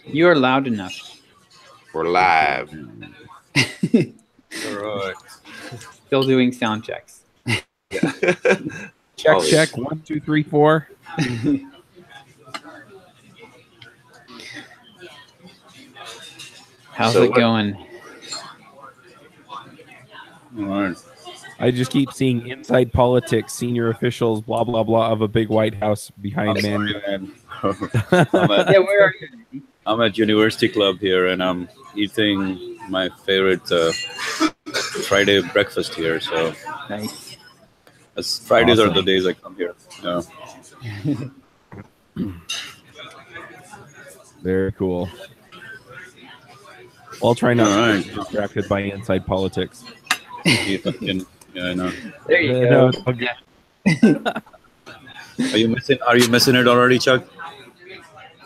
You are loud enough. We're live. All right. Still doing sound checks. Yeah. Check, Always. check. 1, 2, 3, 4. How's So it what- going? All right. I just keep seeing inside politics, senior officials, blah, blah, blah, of a big White House behind I'm man. sorry, man. Yeah, where are you? I'm at University Club here, and I'm eating my favorite Friday breakfast here. So Nice. Fridays are Awesome. the days I come here. Yeah. Very cool. I'll try not All to right. get distracted by inside politics. See if I can- yeah, I know. There you No, go. it's all good. Are you missing it already, Chuck?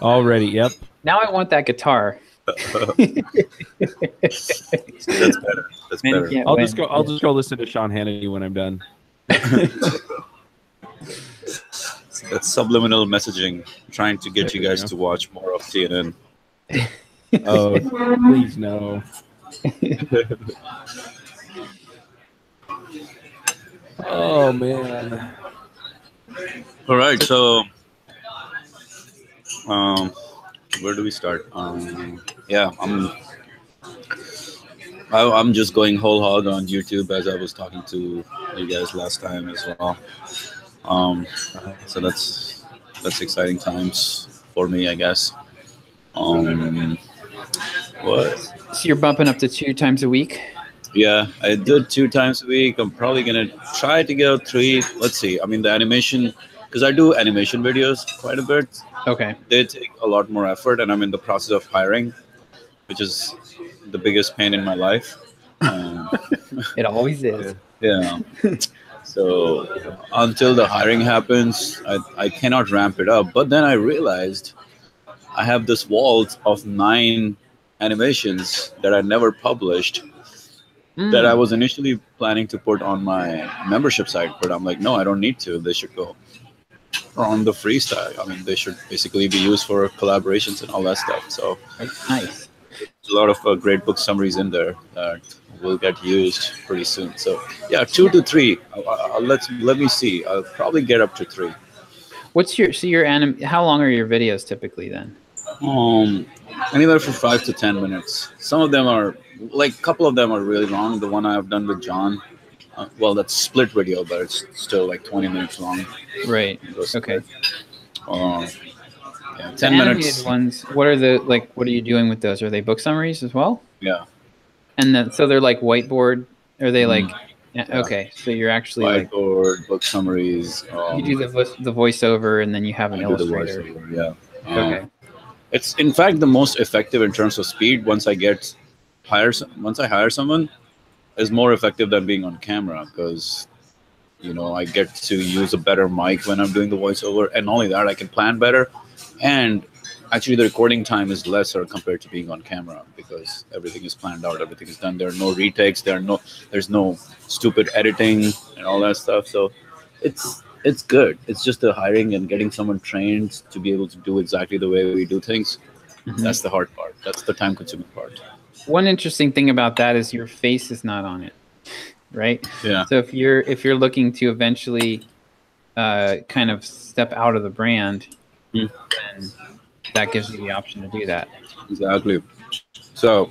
Already, yep. Now I want that guitar. That's better. That's Man, better. can't I'll win. just go listen to Sean Hannity when I'm done. That's subliminal messaging, trying to get you There you guys go. to watch more of CNN. Oh, please no. Oh man. All right, so where do we start? Yeah, I'm just going whole hog on YouTube, as I was talking to you guys last time as well. So that's exciting times for me, I guess. What? So you're bumping up to 2 times a week? Yeah, I did 2 times a week. I'm probably gonna try to go 3. Let's see. I mean, the animation, because I do animation videos quite a bit. Okay. They take a lot more effort, and I'm in the process of hiring, which is the biggest pain in my life. It always is. Yeah. So until the hiring happens, I cannot ramp it up. But then I realized I have this vault of 9 animations that I never published that I was initially planning to put on my membership site, but I'm like, no, I don't need to. They should go on the freestyle. I mean, they should basically be used for collaborations and all that stuff. So Nice. there's a lot of great book summaries in there that will get used pretty soon. So yeah, 2 to 3. Let me see. I'll probably get up to 3. What's your how long are your videos typically then? Anywhere from 5 to 10 minutes. Some of them are like a couple of them are really long. The one I've done with John, well, that's split video, but it's still like 20 minutes long. Right. Those Okay. Yeah, The 10 animated minutes. ones, what are what are you doing with those? Are they book summaries as well? Yeah, And then so they're like whiteboard. Are they like Yeah. okay, so you're actually like whiteboard, book summaries. you do the voiceover and then you have I an do the illustrator. voiceover, yeah. Okay. It's in fact the most effective in terms of speed. Once I hire someone, is more effective than being on camera, because I get to use a better mic when I'm doing the voiceover, and not only that, I can plan better, and actually the recording time is lesser compared to being on camera, because everything is planned out, everything is done. There are no retakes, there's no stupid editing and all that stuff. So it's good. It's just the hiring and getting someone trained to be able to do exactly the way we do things. Mhm. That's the hard part. That's the time-consuming part. One interesting thing about that is your face is not on it, right? Yeah. So if you're looking to eventually kind of step out of the brand, Hmm. then that gives you the option to do that. Exactly. So,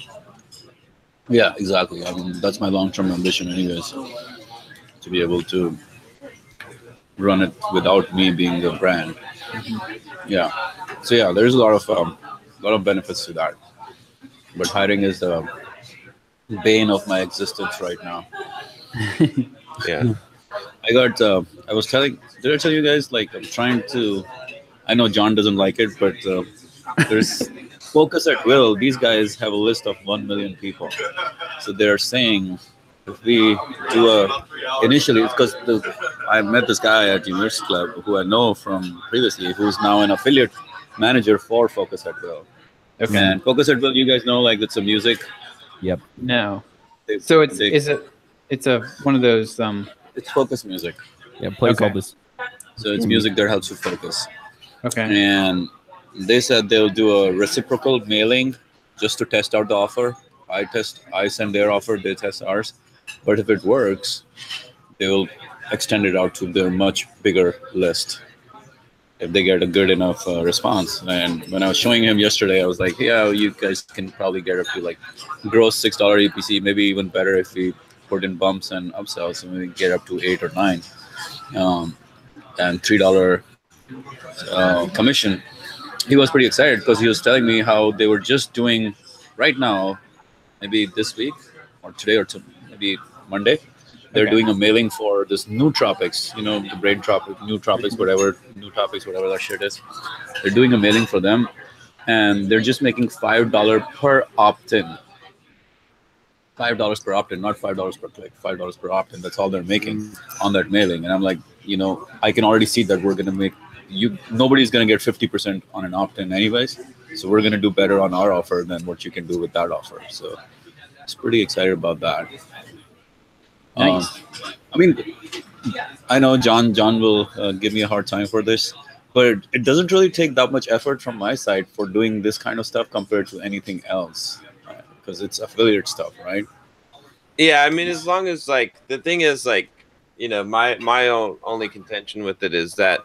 yeah, exactly. I mean, that's my long-term ambition, anyways, to be able to run it without me being the brand. Yeah. So yeah, there's a lot of benefits to that. But hiring is the bane of my existence right now. Yeah. I was telling. Did I tell you guys? Like, I'm trying to. I know John doesn't like it, but there's Focus at Will. These guys have a list of 1 million people. So they're saying if we do initially, because I met this guy at University Club who I know from previously, who's now an affiliate manager for Focus at Will. Okay. And Focus at Will, you guys know, like, it's a music. Yep. No. So it's one of those It's focus music. Yeah, plays Okay. all this. So it's music that helps you focus. okay. And They said they'll do a reciprocal mailing just to test out the offer. I send their offer, they test ours. But if it works, they will extend it out to their much bigger list if they get a good enough response. And when I was showing him yesterday, I was like, yeah, you guys can probably get up to like gross $6 EPC, maybe even better if we put in bumps and upsells, so we get up to 8 or 9, and $3 commission. He was pretty excited because he was telling me how they were just doing right now, maybe this week or today or maybe Monday. They're doing a mailing for this Nootropics, you know, the brain tropic, Nootropics, whatever that shit is. They're doing a mailing for them, and they're just making $5 per opt-in. $5 per opt-in, not $5 per click. $5 per opt-in. That's all they're making on that mailing. And I'm like, you know, I can already see that we're gonna make nobody's gonna get 50% on an opt-in anyways. So we're gonna do better on our offer than what you can do with that offer. So it's pretty excited about that. Nice. I mean, I know John will give me a hard time for this, but it doesn't really take that much effort from my side for doing this kind of stuff compared to anything else, because it's affiliate stuff, right? Yeah, I mean, as long as like the thing is like, you know, my only contention with it is that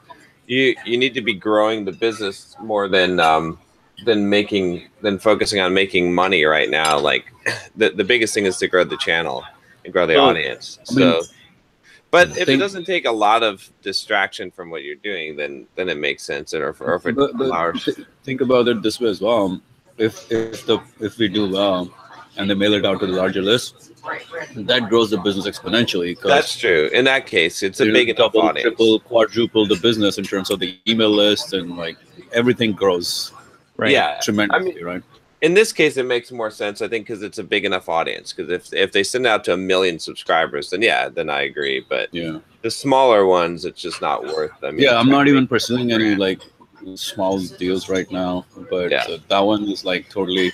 you need to be growing the business more than focusing on making money right now. Like the biggest thing is to grow the channel and grow the audience. So, but if it doesn't take a lot of distraction from what you're doing, then it makes sense. Or if it allows. Think about it this way as well. If we do well and they mail it out to the larger list, that grows the business exponentially. That's true. In that case, it's a big enough audience. Triple, quadruple the business in terms of the email list, and like everything grows. Right. Yeah, tremendously, I mean, right? In this case, it makes more sense, I think, because it's a big enough audience. Because if they send out to 1 million subscribers, then then I agree. But yeah, the smaller ones, it's just not worth. I mean, yeah, I'm not even pursuing any like small deals right now. But that one is like totally,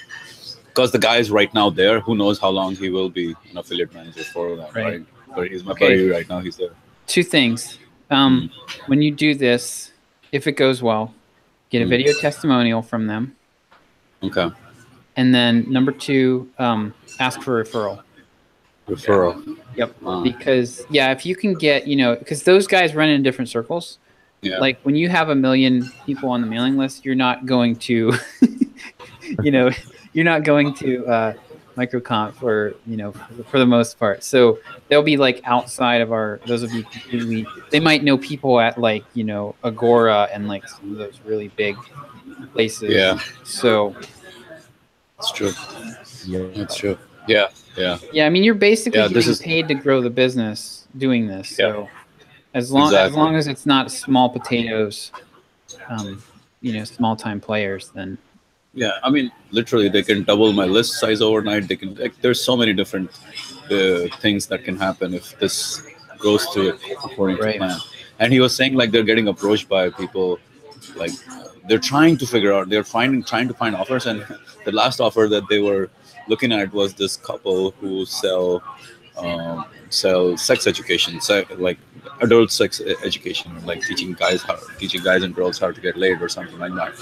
because the guy is right now there. Who knows how long he will be an affiliate manager for that, right? But he's my buddy right now. He's there. 2 things. When you do this, if it goes well, get a video testimonial from them. Okay. And then number 2, ask for referral. Referral. Yep. Because if you can get, because those guys run in different circles. Yeah. Like when you have 1 million people on the mailing list, you're not going to, you're not going to microcomp for the most part. So they'll be like outside of those will be completely, they might know people at like, Agora and like some of those really big places. Yeah. So it's true. Yeah, that's true. Yeah. Yeah. Yeah. I mean, you're basically getting paid to grow the business doing this. So as long as it's not small potatoes, small time players, then. Yeah, I mean, literally, they can double my list size overnight. They can. There's so many different things that can happen if this goes to it according to plan. And he was saying like they're getting approached by people, like they're trying to figure out. They're trying to find offers. And the last offer that they were looking at was this couple who sell sex education, like adult sex education, like teaching guys and girls how to get laid or something like that.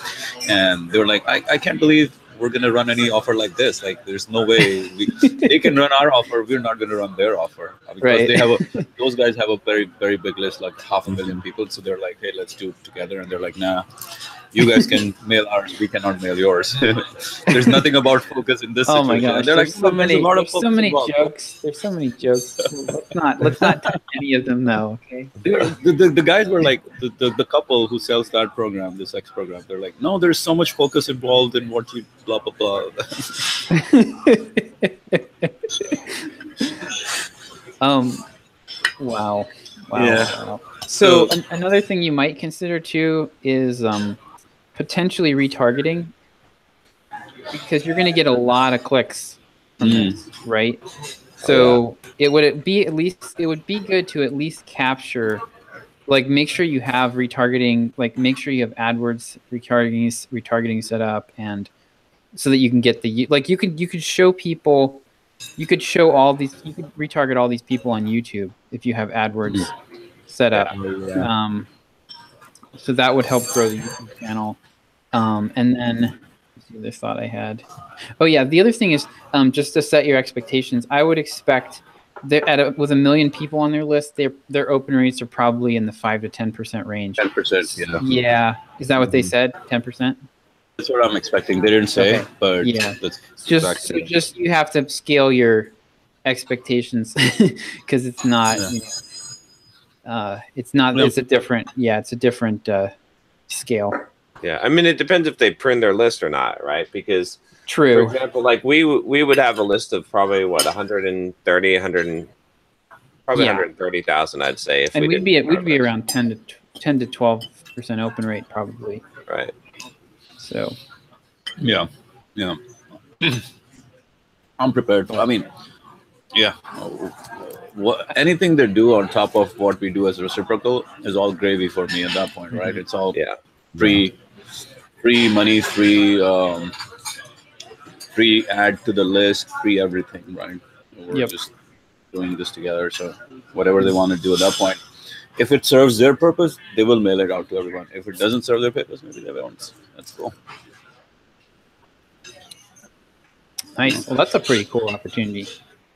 And they were like, I can't believe we're gonna run any offer like this. Like, there's no way they can run our offer. We're not gonna run their offer because they have those guys have a very, very big list, like 500,000 people. So they're like, hey, let's do it together. And they're like, nah. You guys can mail ours. We cannot mail yours. There's nothing about focus in this situation. Oh my gosh! They're like, there's so many jokes. There's so many jokes. Let's not touch any of them though. Okay. The guys were like the couple who sells that program, the sex program. They're like, no, there's so much focus involved in what you blah blah blah. Wow. Yeah. Wow. So another thing you might consider too is potentially retargeting, because you're going to get a lot of clicks from this, right? So it would be good to at least capture, like make sure you have retargeting, like make sure you have AdWords retargeting set up, and so that you can get you could show people, you could retarget all these people on YouTube if you have AdWords set up. So that would help grow the YouTube channel. And then the other thought I had. Oh yeah, the other thing is just to set your expectations. I would expect with 1 million people on their list, their open rates are probably in the 5 to 10% range. 10%. Yeah. Yeah. Is that what they said? 10%. That's what I'm expecting. They didn't say, Okay. but Yeah. that's Just you have to scale your expectations because it's not. Yeah. You know, it's not. No. It's a different. Yeah, it's a different scale. Yeah, I mean, it depends if they print their list or not, right? Because, True. for example, like we would have a list of probably what 130, 130,000, I'd say. If And we we'd be around 10 to 12% open rate probably. right. So yeah. I'm prepared. I mean, yeah. Anything they do on top of what we do as reciprocal is all gravy for me at that point, right? It's all free money, free add to the list, free everything, right? We're just doing this together. So whatever they want to do at that point, if it serves their purpose, they will mail it out to everyone. If it doesn't serve their purpose, maybe they won't. That's cool. nice. Well, that's a pretty cool opportunity.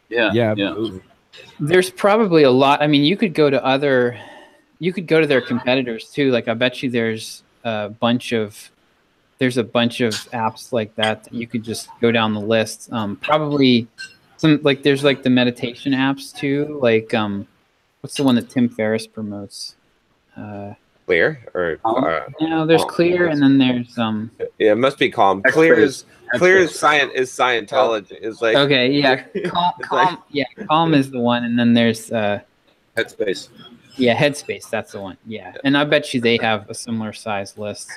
Yeah. Yeah. There's probably a lot. I mean, you could go to their competitors too. Like I bet you there's a bunch of apps like that you could just go down the list. Probably some there's the meditation apps too. Like what's the one that Tim Ferriss promotes? Clear or there's Calm. Clear, and then there's yeah, it must be Calm. Clear is Scientology. Is like okay, yeah, Calm, Calm is the one, and then there's Headspace. Yeah, Headspace, that's the one. Yeah, and I bet you they have a similar size list.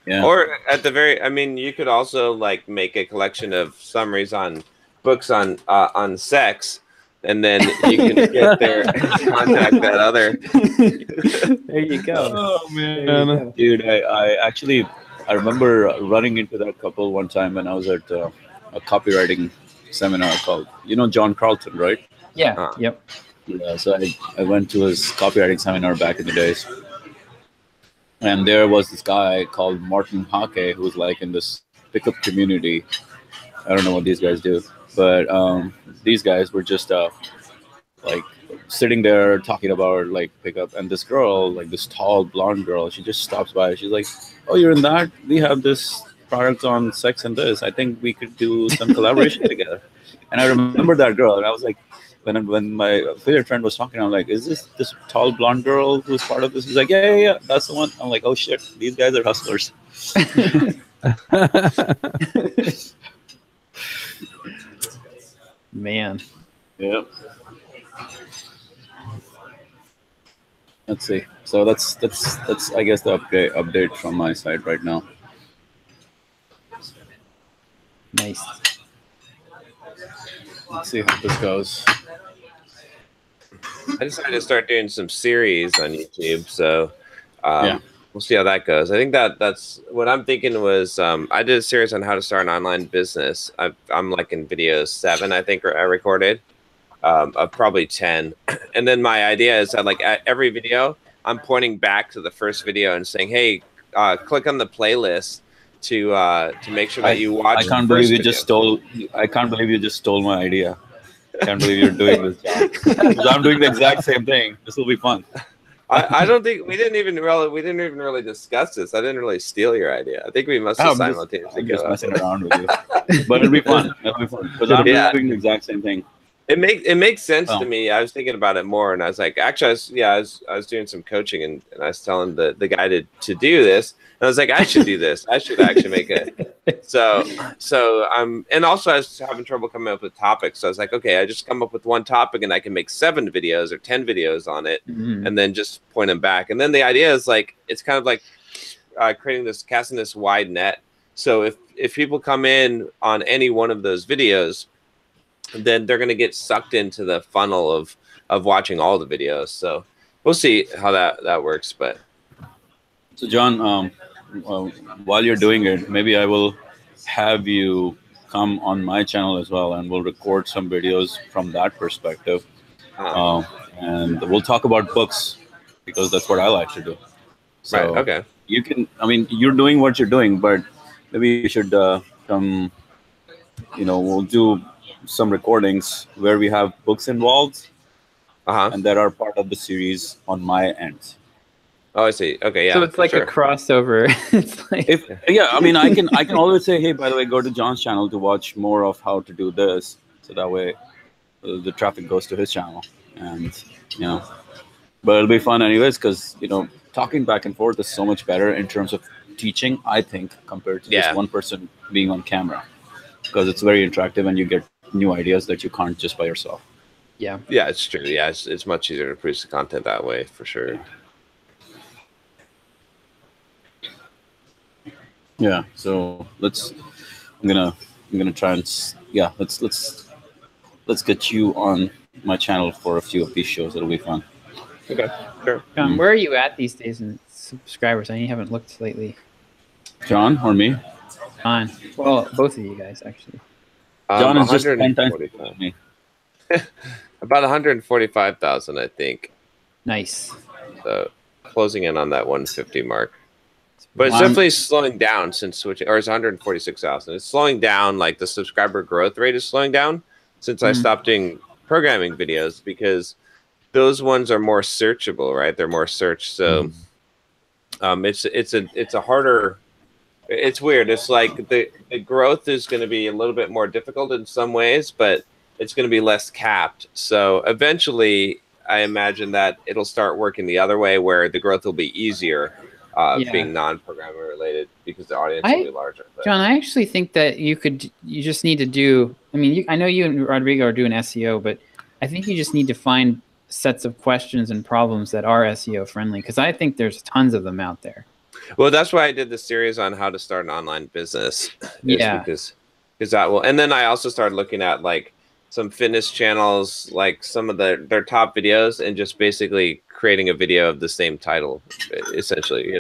Yeah. Or at the I mean, you could also make a collection of summaries on books on sex, and then you can get there and contact that other. There you go. Oh man, dude, I remember running into that couple one time when I was at a copywriting seminar called, John Carlton, right? Yeah. Yep. Yeah. So I went to his copywriting seminar back in the days. And there was this guy called Martin Hake who was in this pickup community. I don't know what these guys do, but these guys were just sitting there talking about pickup. And this girl, this tall blonde girl, she just stops by. She's like, "Oh, you're in that? We have this product on sex and this. I think we could do some collaboration together." And I remember that girl, and I was like, when my affiliate friend was talking, I'm like, "Is this tall blonde girl who's part of this?" He's like, yeah, that's the one. I'm like, "Oh shit, these guys are hustlers." Man. Yeah. Let's see. So that's I guess the update from my side right now. Nice. Let's see how this goes. I decided to start doing some series on YouTube, so Yeah. we'll see how that goes. I think that's what I'm thinking was I did a series on how to start an online business. I'm in video 7, I think, I recorded of probably 10. And then my idea is that at every video, I'm pointing back to the first video and saying, "Hey, click on the playlist to make sure that you watch." I can't believe you just stole. I can't believe you just stole my idea. I can't believe you're doing this, John. 'Cause I'm doing the exact same thing. This will be fun. I don't think we didn't even really discuss this. I didn't really steal your idea. I think we must have simultaneously I'm just messing around with you, but it'll be fun. It'll be fun because I'm doing the exact same thing. It makes sense to me. I was thinking about it more, and I was like, actually, I was doing some coaching, and I was telling the guy to do this, and I was like, I should do this. I should actually make it. So and also I was having trouble coming up with topics. So I was like, okay, I just come up with one topic, and I can make 7 videos or 10 videos on it, and then just point them back. And then the idea is it's kind of casting this wide net. So if people come in on any one of those videos, then they're going to get sucked into the funnel of watching all the videos. So we'll see how that works. But so John, while you're doing it, maybe I will have you come on my channel as well, and we'll record some videos from that perspective. And we'll talk about books because that's what I like to do. So, right. Okay. you can. I mean, you're doing what you're doing, but maybe you should come. We'll do some recordings where we have books involved, and that are part of the series on my end. Oh, I see. Okay, yeah. So it's like a crossover. It's like I mean, I can always say, hey, by the way, go to John's channel to watch more of how to do this, so that way the traffic goes to his channel, and but it'll be fun anyways, because talking back and forth is so much better in terms of teaching, I think, compared to just one person being on camera, because it's very interactive and you get new ideas that you can't just by yourself. Yeah, it's true. Yeah, it's much easier to produce the content that way, for sure. Yeah, so I'm gonna try and let's get you on my channel for a few of these shows. It'll be fun. Okay, sure. John, where are you at these days in subscribers? I haven't looked lately. John or me? John. Well, both of you guys actually. John is just 10 times me. About 145,000, I think. Nice. So closing in on that 150 mark. But it's definitely slowing down since switching, or it's 146,000. It's slowing down, like the subscriber growth rate is slowing down since I stopped doing programming videos, because those ones are more searchable, right? They're more searched. So it's a harder, it's weird. It's like the growth is going to be a little bit more difficult in some ways, but it's going to be less capped. So eventually I imagine that it'll start working the other way, where the growth will be easier. Being non-programming related, because the audience will be larger. But. John, I actually think that you just need to do, I mean, I know you and Rodrigo are doing SEO, but I think you just need to find sets of questions and problems that are SEO friendly, because I think there's tons of them out there. Well, that's why I did the series on how to start an online business. Yeah. Because that will, and then I also started looking at like some fitness channels, like some of their top videos, and just basically creating a video of the same title, essentially,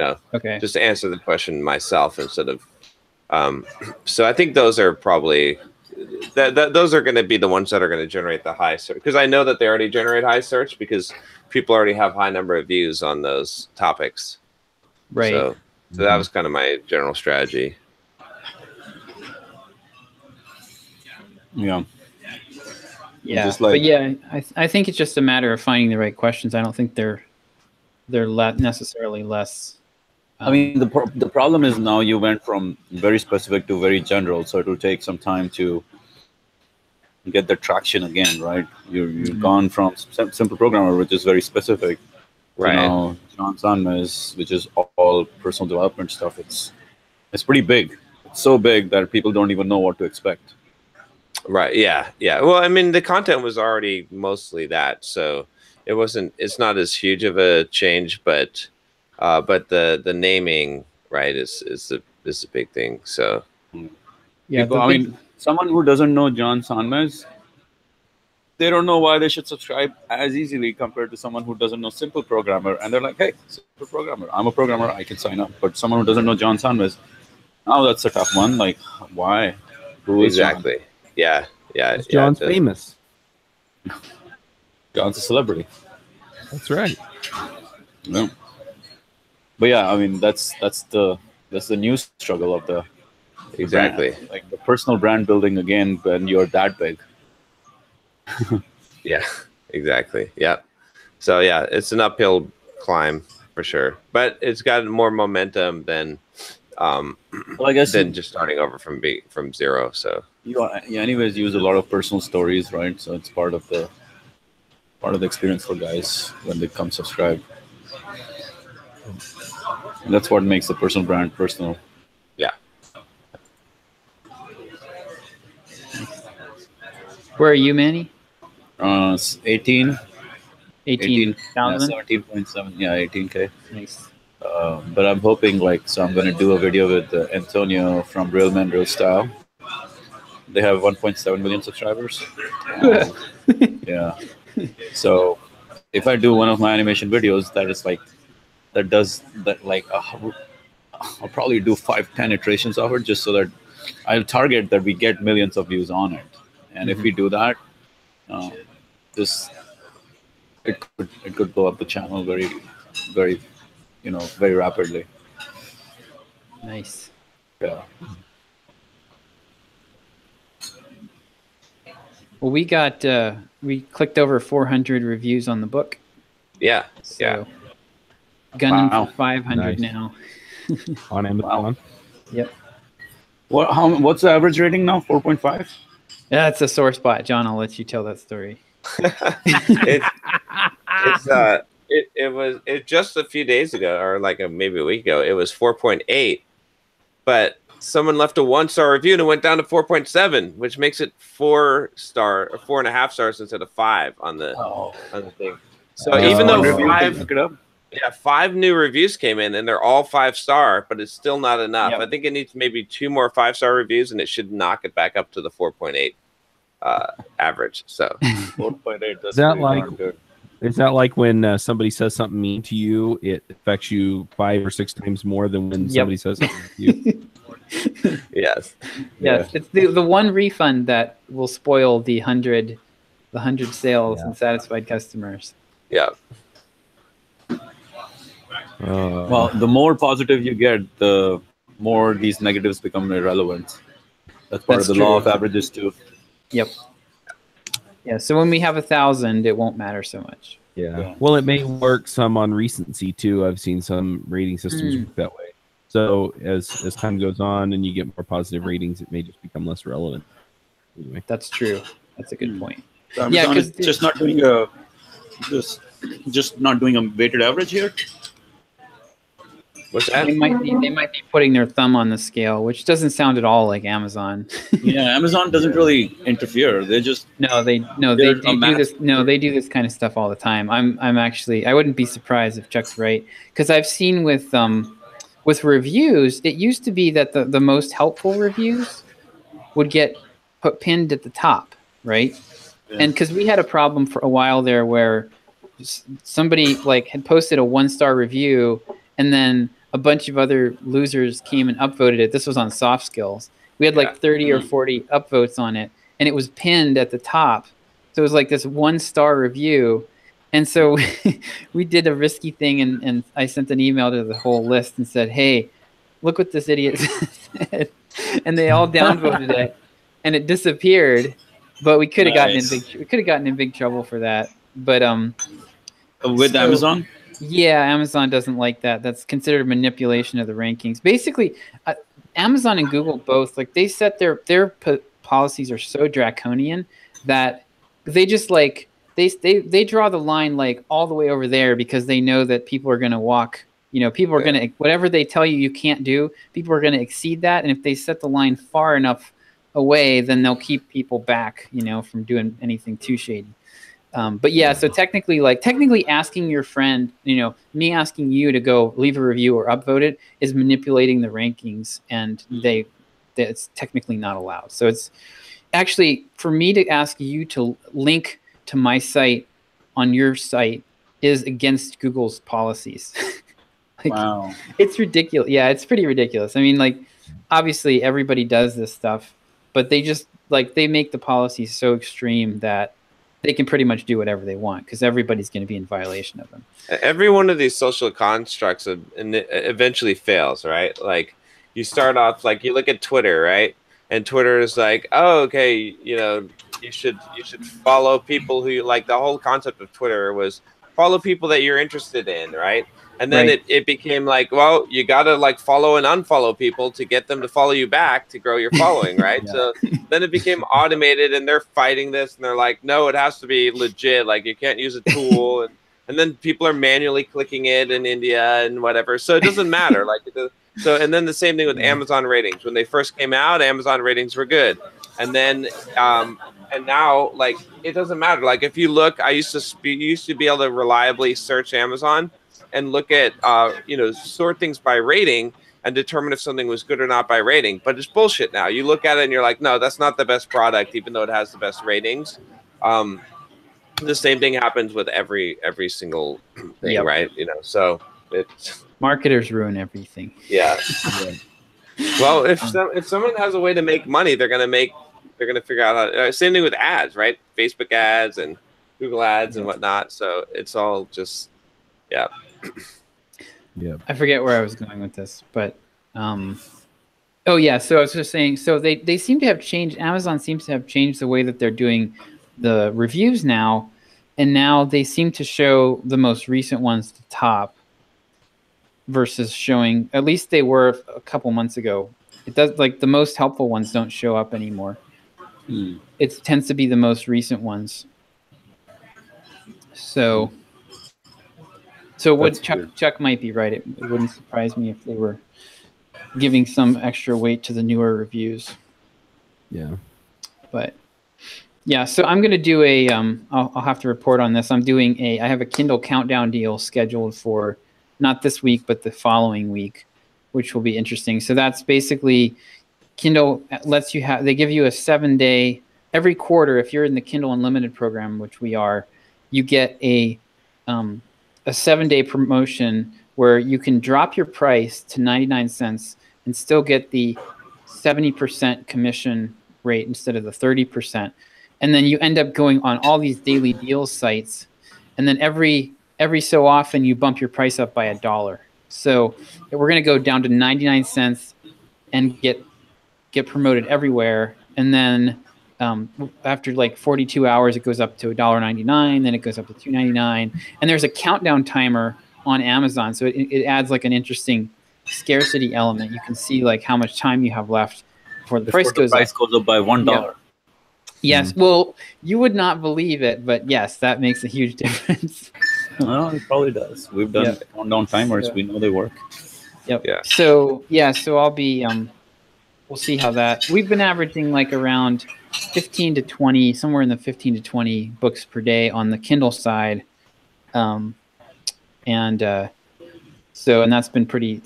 just to answer the question myself instead of, so I think those are probably, those are going to be the ones that are going to generate the high search, because I know that they already generate high search because people already have high number of views on those topics. Right. So that was kind of my general strategy. Yeah. Yeah, but yeah, I think it's just a matter of finding the right questions. I don't think they're necessarily less. I mean, the problem is now you went from very specific to very general, so it will take some time to get the traction again, right? You've gone from simple programmer, which is very specific, right? To now John Sanmez, which is all personal development stuff. It's pretty big. It's so big that people don't even know what to expect. Right. Yeah. Well, I mean, the content was already mostly that, so it's not as huge of a change, but the naming, right, is a big thing. So yeah, I mean, someone who doesn't know John Sanmez, they don't know why they should subscribe as easily compared to someone who doesn't know simple programmer, and they're like, hey, simple programmer, I'm a programmer, I can sign up. But someone who doesn't know John Sanmez, that's a tough one. Like, why? Who is exactly? John? Yeah. John's famous. John's a celebrity. That's right. Yeah. But yeah, I mean, that's the new struggle of the exactly brand. Like the personal brand building again when you're that big. Yeah, exactly. Yeah. So yeah, it's an uphill climb for sure, but it's got more momentum than I guess than just starting over from zero. So you anyways use a lot of personal stories, right? So it's part of the experience for guys when they come subscribe. And that's what makes the personal brand personal. Yeah. Where are you, Manny? 18,000. 17.7. Yeah, 18K. Nice. But I'm hoping I'm going to do a video with Antonio from Real Men Real Style. They have 1.7 million subscribers. Yeah. So if I do one of my animation videos I'll probably do 5-10 iterations of it, just so that I'll target that we get millions of views on it. And if we do that, it could go up the channel very, very, very rapidly. Nice. Yeah. Well, we clicked over 400 reviews on the book. Yeah. So Yeah. gunning Wow. for 500 Nice. now. On Amazon. Yep. What's the average rating now? 4.5. That's a sore spot, John. I'll let you tell that story. It just a few days ago, or like maybe a week ago, it was 4.8, but someone left a 1-star review and it went down to 4.7, which makes it 4-star or 4.5 stars instead of 5 on the thing. So even though five new reviews came in and they're all 5-star, but it's still not enough. Yep. I think it needs maybe 2 more 5-star reviews and it should knock it back up to the 4.8 average. So 4.8. Is that like Is that like when somebody says something mean to you, it affects you 5 or 6 times more than when somebody says something to you? Yes. Yes, it's the one refund that will spoil the 100 sales and satisfied customers. Yeah. Well, the more positive you get, the more these negatives become irrelevant. That's part of the law of averages too. Yep. Yeah. So when we have 1,000, it won't matter so much. Yeah. Well, it may work some on recency too. I've seen some rating systems work that way. So as time goes on and you get more positive ratings, it may just become less relevant. Anyway. That's true. That's a good point. So yeah, because just not doing a weighted average here. What's that? They might be putting their thumb on the scale, which doesn't sound at all like Amazon. Yeah, Amazon doesn't really interfere. They just they do this kind of stuff all the time. I wouldn't be surprised if Chuck's right, because I've seen with reviews, it used to be that the most helpful reviews would get pinned at the top, right? Yeah. And because we had a problem for a while there where somebody had posted a 1-star review and then a bunch of other losers came and upvoted it. This was on Soft Skills. We had 30 or 40 upvotes on it, and it was pinned at the top. So it was like this 1-star review. And so we did a risky thing, and I sent an email to the whole list and said, hey, look what this idiot said. And they all downvoted it, and it disappeared. But we could have gotten in big trouble for that. But with Amazon? Yeah, Amazon doesn't like that. That's considered manipulation of the rankings. Basically, Amazon and Google both, they set their policies are so draconian that they just they draw the line all the way over there because they know that people are going to walk. People are going to, whatever they tell you can't do, people are going to exceed that. And if they set the line far enough away, then they'll keep people back, from doing anything too shady. But yeah, so technically asking your friend, me asking you to go leave a review or upvote it is manipulating the rankings, and it's technically not allowed. So it's actually, for me to ask you to link to my site on your site is against Google's policies. Wow. It's ridiculous. Yeah, it's pretty ridiculous. I mean, obviously everybody does this stuff, but they just they make the policies so extreme that they can pretty much do whatever they want because everybody's going to be in violation of them. Every one of these social constructs eventually fails, right? You start off you look at Twitter, right? And Twitter is oh, okay, you should follow people who the whole concept of Twitter was follow people that you're interested in, right? And then it became well, you got to follow and unfollow people to get them to follow you back to grow your following, right? Yeah. So then it became automated and they're fighting this and they're no, it has to be legit. You can't use a tool. and then people are manually clicking it in India and whatever. So it doesn't matter. And then the same thing with Amazon ratings. When they first came out, Amazon ratings were good. And then, and now it doesn't matter. If you look, you used to be able to reliably search Amazon and look at, sort things by rating and determine if something was good or not by rating. But it's bullshit now. You look at it and you're no, that's not the best product, even though it has the best ratings. The same thing happens with every single thing, right? So it's... Marketers ruin everything. Yeah. Well, if someone has a way to make money, they're going to figure out how... same thing with ads, right? Facebook ads and Google ads and whatnot. So it's all just... Yeah. Yeah. I forget where I was going with this, but Oh yeah, so I was just saying. So they seem to have changed. Amazon seems to have changed the way that they're doing the reviews now, and now they seem to show the most recent ones to top versus showing. At least they were a couple months ago. It does like the most helpful ones don't show up anymore. It tends to be the most recent ones. So what Chuck might be right. It wouldn't surprise me if they were giving some extra weight to the newer reviews. Yeah. But yeah, so I'm going to do a, I'll have to report on this. I have a Kindle countdown deal scheduled for not this week, but the following week, which will be interesting. So that's basically Kindle lets you they give you a 7-day, every quarter, if you're in the Kindle Unlimited program, which we are, you get a 7-day promotion where you can drop your price to 99 cents and still get the 70% commission rate instead of the 30%. And then you end up going on all these daily deals sites. And then every so often you bump your price up by $1. So we're going to go down to 99 cents and get promoted everywhere. And then after like 42 hours, it goes up to $1.99. Then it goes up to $2.99. And there's a countdown timer on Amazon. So it adds like an interesting scarcity element. You can see like how much time you have left before the price goes up by $1. Yeah. Yes. Well, you would not believe it, but yes, that makes a huge difference. Well, it probably does. We've done countdown timers. We know they work. Yep. Yeah. So I'll be we'll see how that. We've been averaging like around 15 to 20, somewhere in the 15 to 20 books per day on the Kindle side. And that's been pretty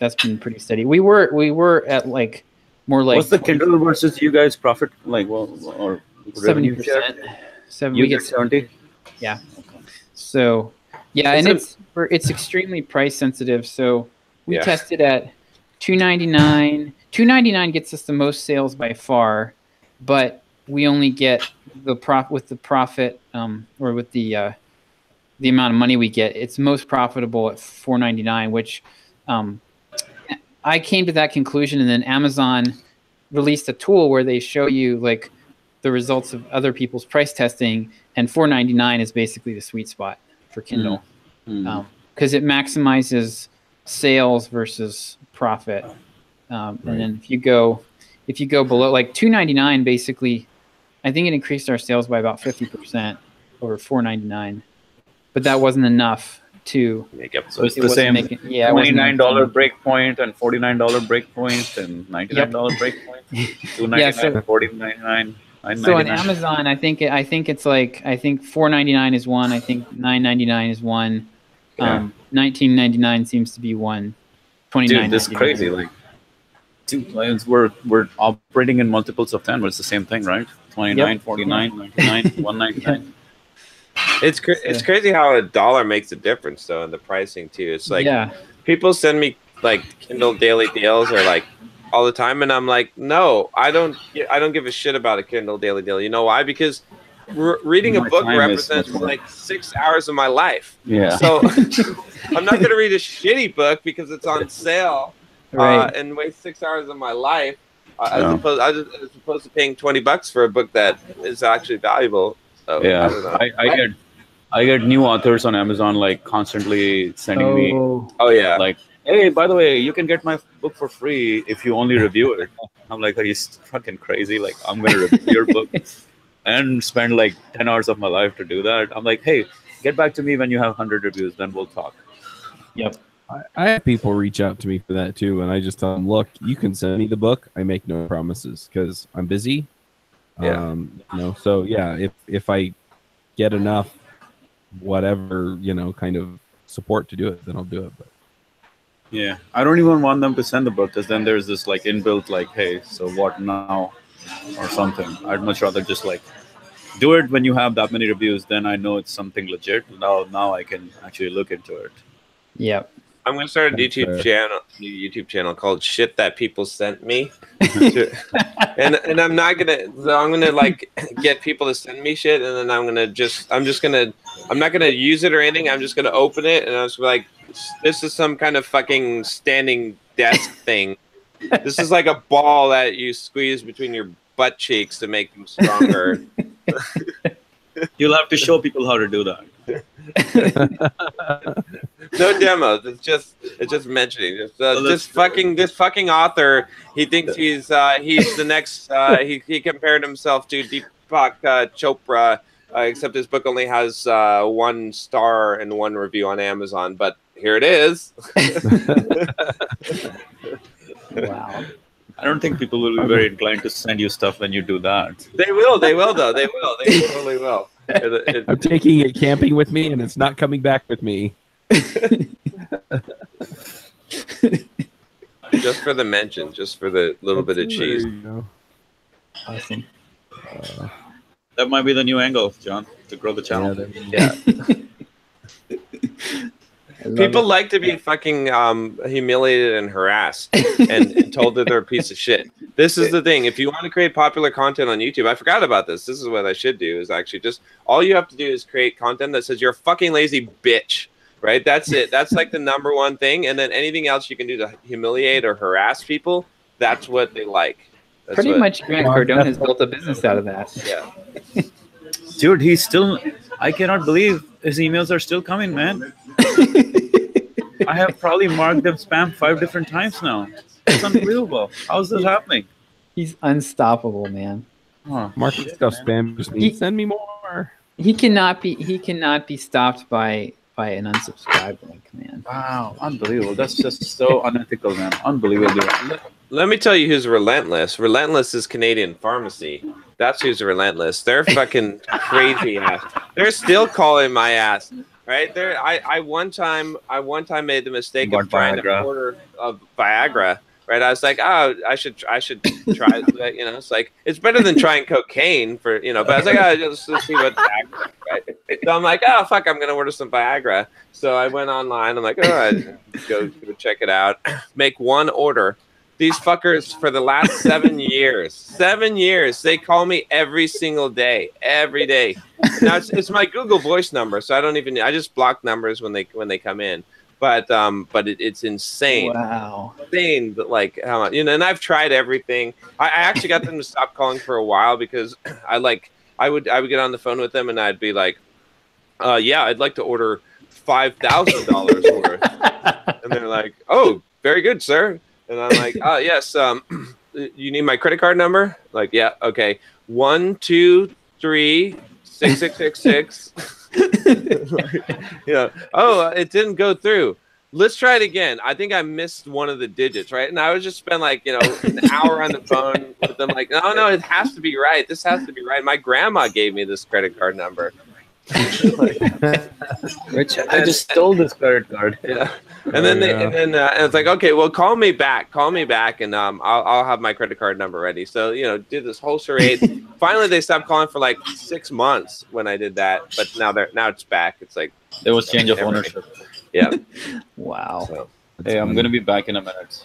steady. We were at like more like what's the Kindle versus you guys profit like? Well, or 70%. You get 70. Yeah. So yeah, and it's extremely price sensitive. So we tested at $2.99. $2.99 gets us the most sales by far, but we only get the profit or with the amount of money we get. It's most profitable at $4.99, which I came to that conclusion, and then Amazon released a tool where they show you like the results of other people's price testing, and $4.99 is basically the sweet spot for Kindle because it maximizes sales versus profit. And then if you go below like $2.99, basically, I think it increased our sales by about 50% over $4.99, but that wasn't enough to make up. So it's the same $29 break point and $49 break point and $99 break point. $2.99, $14.99. So on Amazon, I think it's like $4.99 is one. I think $9.99 is one. $19.99 seems to be one. $29.99. Dude, this is crazy. Like, we're operating in multiples of 10, but it's the same thing, right? 29, 49, 99, 199. It's crazy how $1 makes a difference though in the pricing too. It's like people send me like Kindle daily deals or like all the time, and I'm like, no, I don't give a shit about a Kindle daily deal. You know why? Because reading a book represents like 6 hours of my life. Yeah. So I'm not gonna read a shitty book because it's on sale and waste 6 hours of my life as opposed to paying $20 for a book that is actually valuable. So, yeah, I get new authors on Amazon like constantly sending me. Oh yeah. Like, hey, by the way, you can get my book for free if you only review it. I'm like, are you fucking crazy? Like, I'm gonna review your book and spend like 10 hours of my life to do that. I'm like, hey, get back to me when you have 100 reviews, then we'll talk. Yep. I have people reach out to me for that too, and I just tell them, look, you can send me the book. I make no promises because I'm busy. Yeah. So yeah, if I get enough whatever, kind of support to do it, then I'll do it. But yeah, I don't even want them to send the book because then there's this like inbuilt like, hey, so what now or something. I'd much rather just like do it when you have that many reviews, then I know it's something legit. Now I can actually look into it. Yep. I'm gonna start a YouTube channel called "Shit That People Sent Me," and I'm not gonna. So I'm gonna like get people to send me shit, and then I'm not gonna use it or anything. I'm just gonna open it, and I was like, this is some kind of fucking standing desk thing, This is like a ball that you squeeze between your butt cheeks to make them stronger. You'll have to show people how to do that. No demos. It's just mentioning. This fucking author. He thinks he's the next. He compared himself to Deepak Chopra, except his book only has 1 star and 1 review on Amazon. But here it is. Wow. I don't think people will be very inclined to send you stuff when you do that. They will though. They totally will. I'm taking it camping with me, and it's not coming back with me. Just for the mention, just for the little bit of cheese. Awesome. That might be the new angle, John, to grow the channel. Yeah. People like to be fucking humiliated and harassed and told that they're a piece of shit. This is the thing. If you want to create popular content on YouTube, I forgot about this. This is what I should do, is actually just all you have to do is create content that says you're a fucking lazy bitch, right? That's it. That's like the number one thing. And then anything else you can do to humiliate or harass people, that's what they like. That's Pretty much Grant Cardone has built a business out of that. Yeah. Dude, he's still... I cannot believe his emails are still coming, man. I have probably marked them spam 5 different times now. It's unbelievable. How's this happening? He's unstoppable, man. Marking stuff spam just means send me more. He cannot be stopped by an unsubscribe link, man. Wow, unbelievable. That's just so unethical, man. Unbelievable. Let me tell you who's relentless. Relentless is Canadian Pharmacy. That's who's relentless. They're fucking crazy ass. They're still calling my ass. Right there, I one time made the mistake of trying to order a Viagra. Right, I was like, oh, I should try it. You know, it's like it's better than trying cocaine for But I was like, oh, just see what Viagra. Right? So I'm like, oh fuck, I'm gonna order some Viagra. So I went online. I'm like, all right, go check it out. Make one order. These fuckers for the last 7 years, they call me every single day, every day. Now it's my Google Voice number, so I just block numbers when they come in. But it's insane. Wow. Insane, but like how much, and I've tried everything. I actually got them to stop calling for a while because I would get on the phone with them and I'd be like, yeah, I'd like to order $5,000 worth. And they're like, oh, very good, sir. And I'm like, oh yes, you need my credit card number? Like, yeah, okay. 1, 2, 3, 6, 6, 6, 6. Oh, it didn't go through. Let's try it again. I think I missed one of the digits, right? And I would just spend like, an hour on the phone with them, like, no, it has to be right. This has to be right. My grandma gave me this credit card number. Rich, I just stole this credit card. Yeah. And then and it's like, okay, well, call me back, and I'll have my credit card number ready. So did this whole charade. Finally, they stopped calling for like 6 months when I did that, but now it's back. It's like there was change of ownership. Yeah. Wow. So, hey, I'm gonna be back in a minute.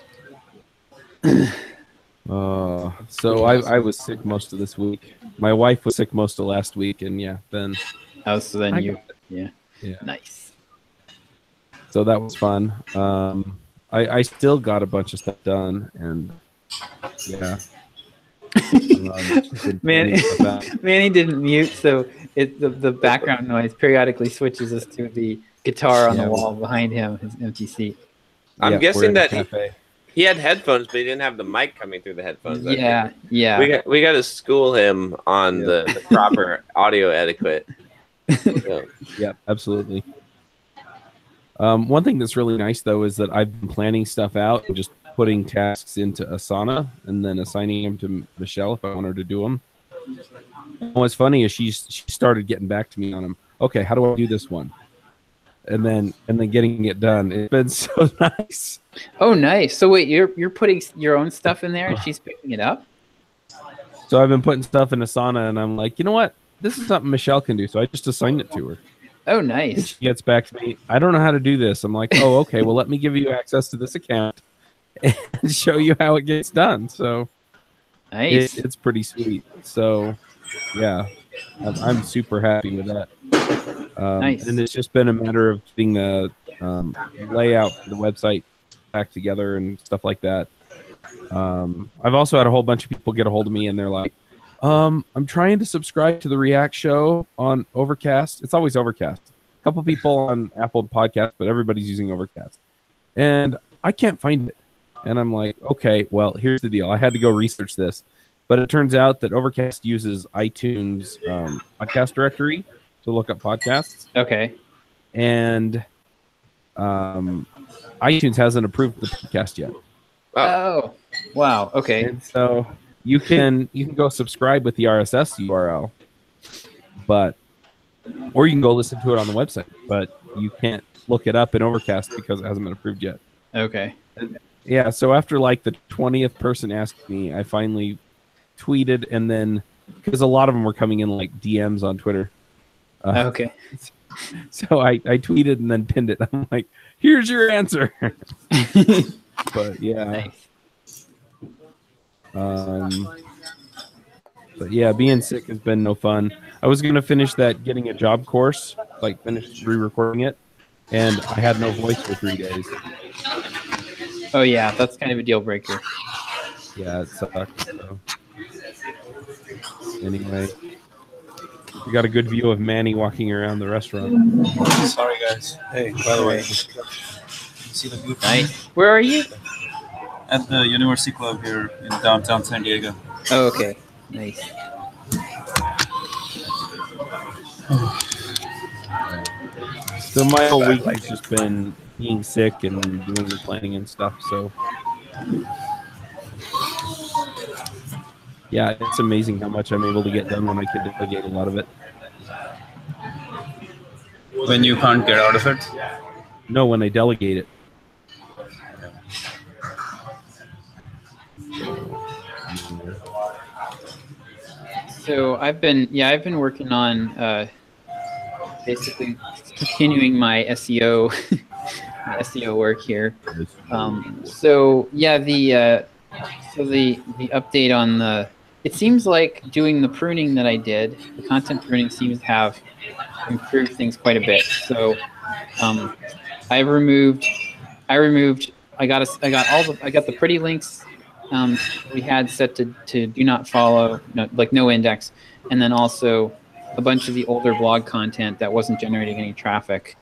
So I was sick most of this week. My wife was sick most of last week, and then. Oh, so then yeah. Nice. So that was fun. I still got a bunch of stuff done, and yeah. Manny didn't mute, so the background noise periodically switches us to the guitar on the wall behind him, his empty seat. I'm guessing that he had headphones, but he didn't have the mic coming through the headphones. Yeah. We got to school him on the proper audio etiquette. Yeah, absolutely. One thing that's really nice though is that I've been planning stuff out and just putting tasks into Asana and then assigning them to Michelle if I want her to do them. And what's funny is she started getting back to me on them. Okay, how do I do this one? And then getting it done. It's been so nice. Oh, nice. So wait, you're putting your own stuff in there and she's picking it up? So I've been putting stuff in Asana and I'm like, you know what? This is something Michelle can do. So I just assigned it to her. Oh, nice. And she gets back to me. I don't know how to do this. I'm like, oh, okay. Well, let me give you access to this account and show you how it gets done. So nice. It's pretty sweet. So yeah, I'm super happy with that. Nice. And it's just been a matter of getting the layout for the website back together and stuff like that. I've also had a whole bunch of people get a hold of me, and they're like, I'm trying to subscribe to the React Show on Overcast. It's always Overcast. A couple people on Apple Podcasts, but everybody's using Overcast. And I can't find it. And I'm like, okay, well, here's the deal. I had to go research this. But it turns out that Overcast uses iTunes podcast directory to look up podcasts. Okay. And iTunes hasn't approved the podcast yet. Oh, wow. Okay. And so you can go subscribe with the RSS URL, or you can go listen to it on the website, but you can't look it up in Overcast because it hasn't been approved yet. Okay. Yeah, so after like the 20th person asked me, I finally tweeted, and then because a lot of them were coming in like DMs on Twitter. Okay. So I tweeted and then pinned it. I'm like, here's your answer. But yeah. Nice. But yeah, being sick has been no fun. I was gonna finish that getting a job course, like finish re-recording it, and I had no voice for 3 days. Oh yeah, that's kind of a deal breaker. Yeah, it sucks. So. Anyway, we got a good view of Manny walking around the restaurant. Sorry, guys. Hey, by the way, see the view? Nice. Where are you? At the University Club here in downtown San Diego. Oh, okay. Nice. So my whole week has just been being sick and doing the planning and stuff. So yeah, it's amazing how much I'm able to get done when I can delegate a lot of it. When you can't get out of it? No, when I delegate it. So I've been working on basically continuing my SEO my SEO work here. So yeah, the update on it seems like doing the pruning that I did, the content pruning seems to have improved things quite a bit. So I got the pretty links we had set to do not follow, no index, and then also a bunch of the older blog content that wasn't generating any traffic.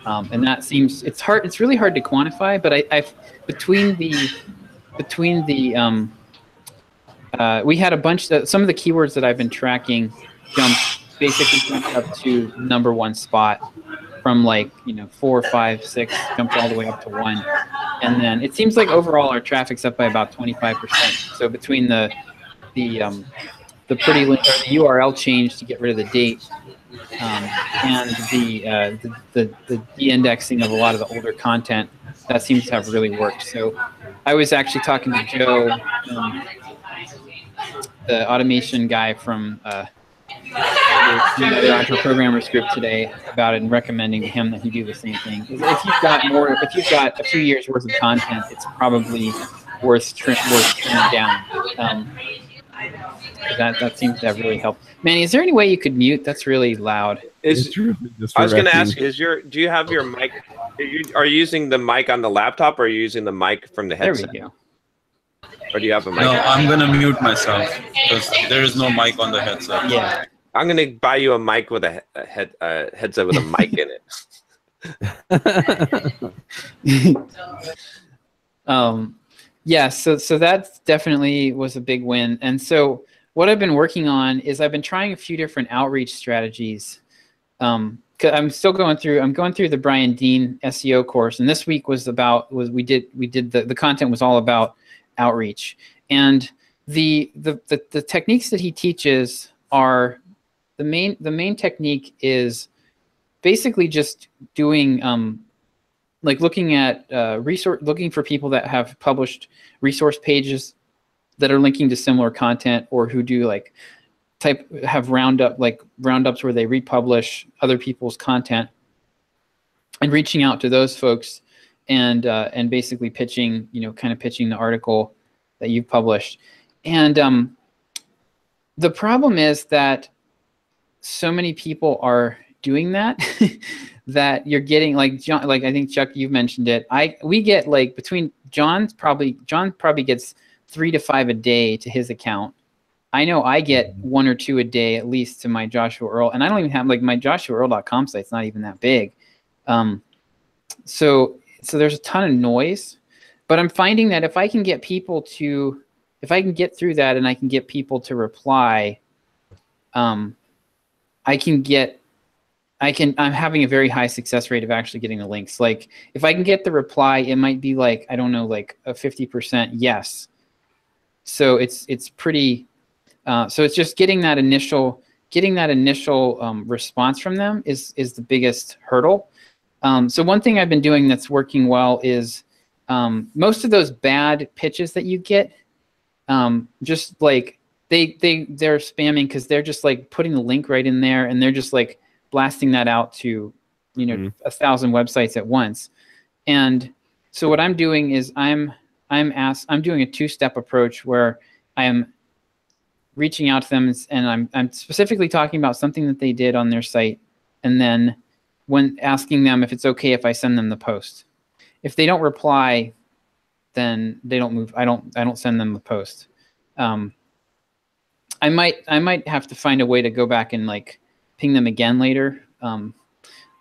And that seems, it's really hard to quantify, but we had a bunch some of the keywords that I've been tracking jumped up to #1 spot from 4, 5, 6, jumped all the way up to 1. And then it seems like overall our traffic's up by about 25%. So between the pretty link, or the URL change to get rid of the date, and the de-indexing of a lot of the older content, that seems to have really worked. So I was actually talking to Joe, the automation guy from the Entre Programmers group today, about it, and recommending to him that he do the same thing. If you've got a few years worth of content, it's probably worth trimming down. That seems to have really helped. Manny, is there any way you could mute? That's really loud. I was going to ask, do you have your mic? Are you using the mic on the laptop, or are you using the mic from the headset? There we go. Or do you have a mic? No, I'm gonna mute myself because there is no mic on the headset. Yeah. I'm gonna buy you a mic with a headset with a mic in it. Yeah, so that definitely was a big win. And so what I've been working on is I've been trying a few different outreach strategies. I'm going through the Brian Dean SEO course, and this week we did the content was all about outreach. And the techniques that he teaches are the main technique is basically just doing looking for people that have published resource pages that are linking to similar content, or who do have roundups where they republish other people's content, and reaching out to those folks and basically pitching the article that you've published. And the problem is that so many people are doing that that you're getting John, I think Chuck, you've mentioned it. We get between John probably gets 3 to 5 a day to his account. I know I get 1 or 2 a day at least to my Joshua Earl, and I don't even have like my joshuaearl.com site's not even that big. So there's a ton of noise, but I'm finding that if I can get people to, if I can get through that and I can get people to reply, I'm having a very high success rate of actually getting the links. Like if I can get the reply, it might be like, I don't know, like a 50% yes. So it's pretty, so it's just getting that initial response from them is the biggest hurdle. So one thing I've been doing that's working well is most of those bad pitches that you get, just like they're spamming because they're just like putting the link right in there and they're just like blasting that out to 1,000 websites at once. And so what I'm doing is I'm doing a 2-step approach where I'm reaching out to them and I'm specifically talking about something that they did on their site, and then when asking them if it's okay if I send them the post. If they don't reply, then they don't move. I don't send them the post. I might have to find a way to go back and like ping them again later.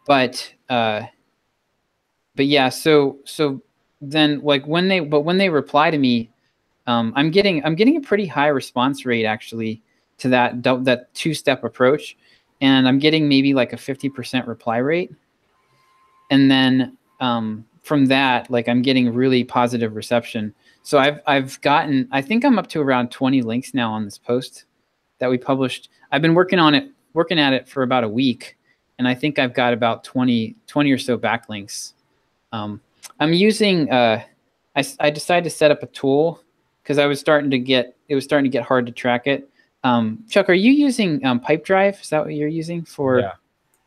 But yeah, so then like when they reply to me, I'm getting a pretty high response rate actually to that 2-step approach, and I'm getting maybe like a 50% reply rate, and then from that, like I'm getting really positive reception. So I've gotten, I think I'm up to around 20 links now on this post that we published. I've been working at it for about a week, and I think I've got about 20 or so backlinks. I'm using I decided to set up a tool because it was starting to get hard to track it. Chuck, are you using Pipedrive? Is that what you're using for? Yeah.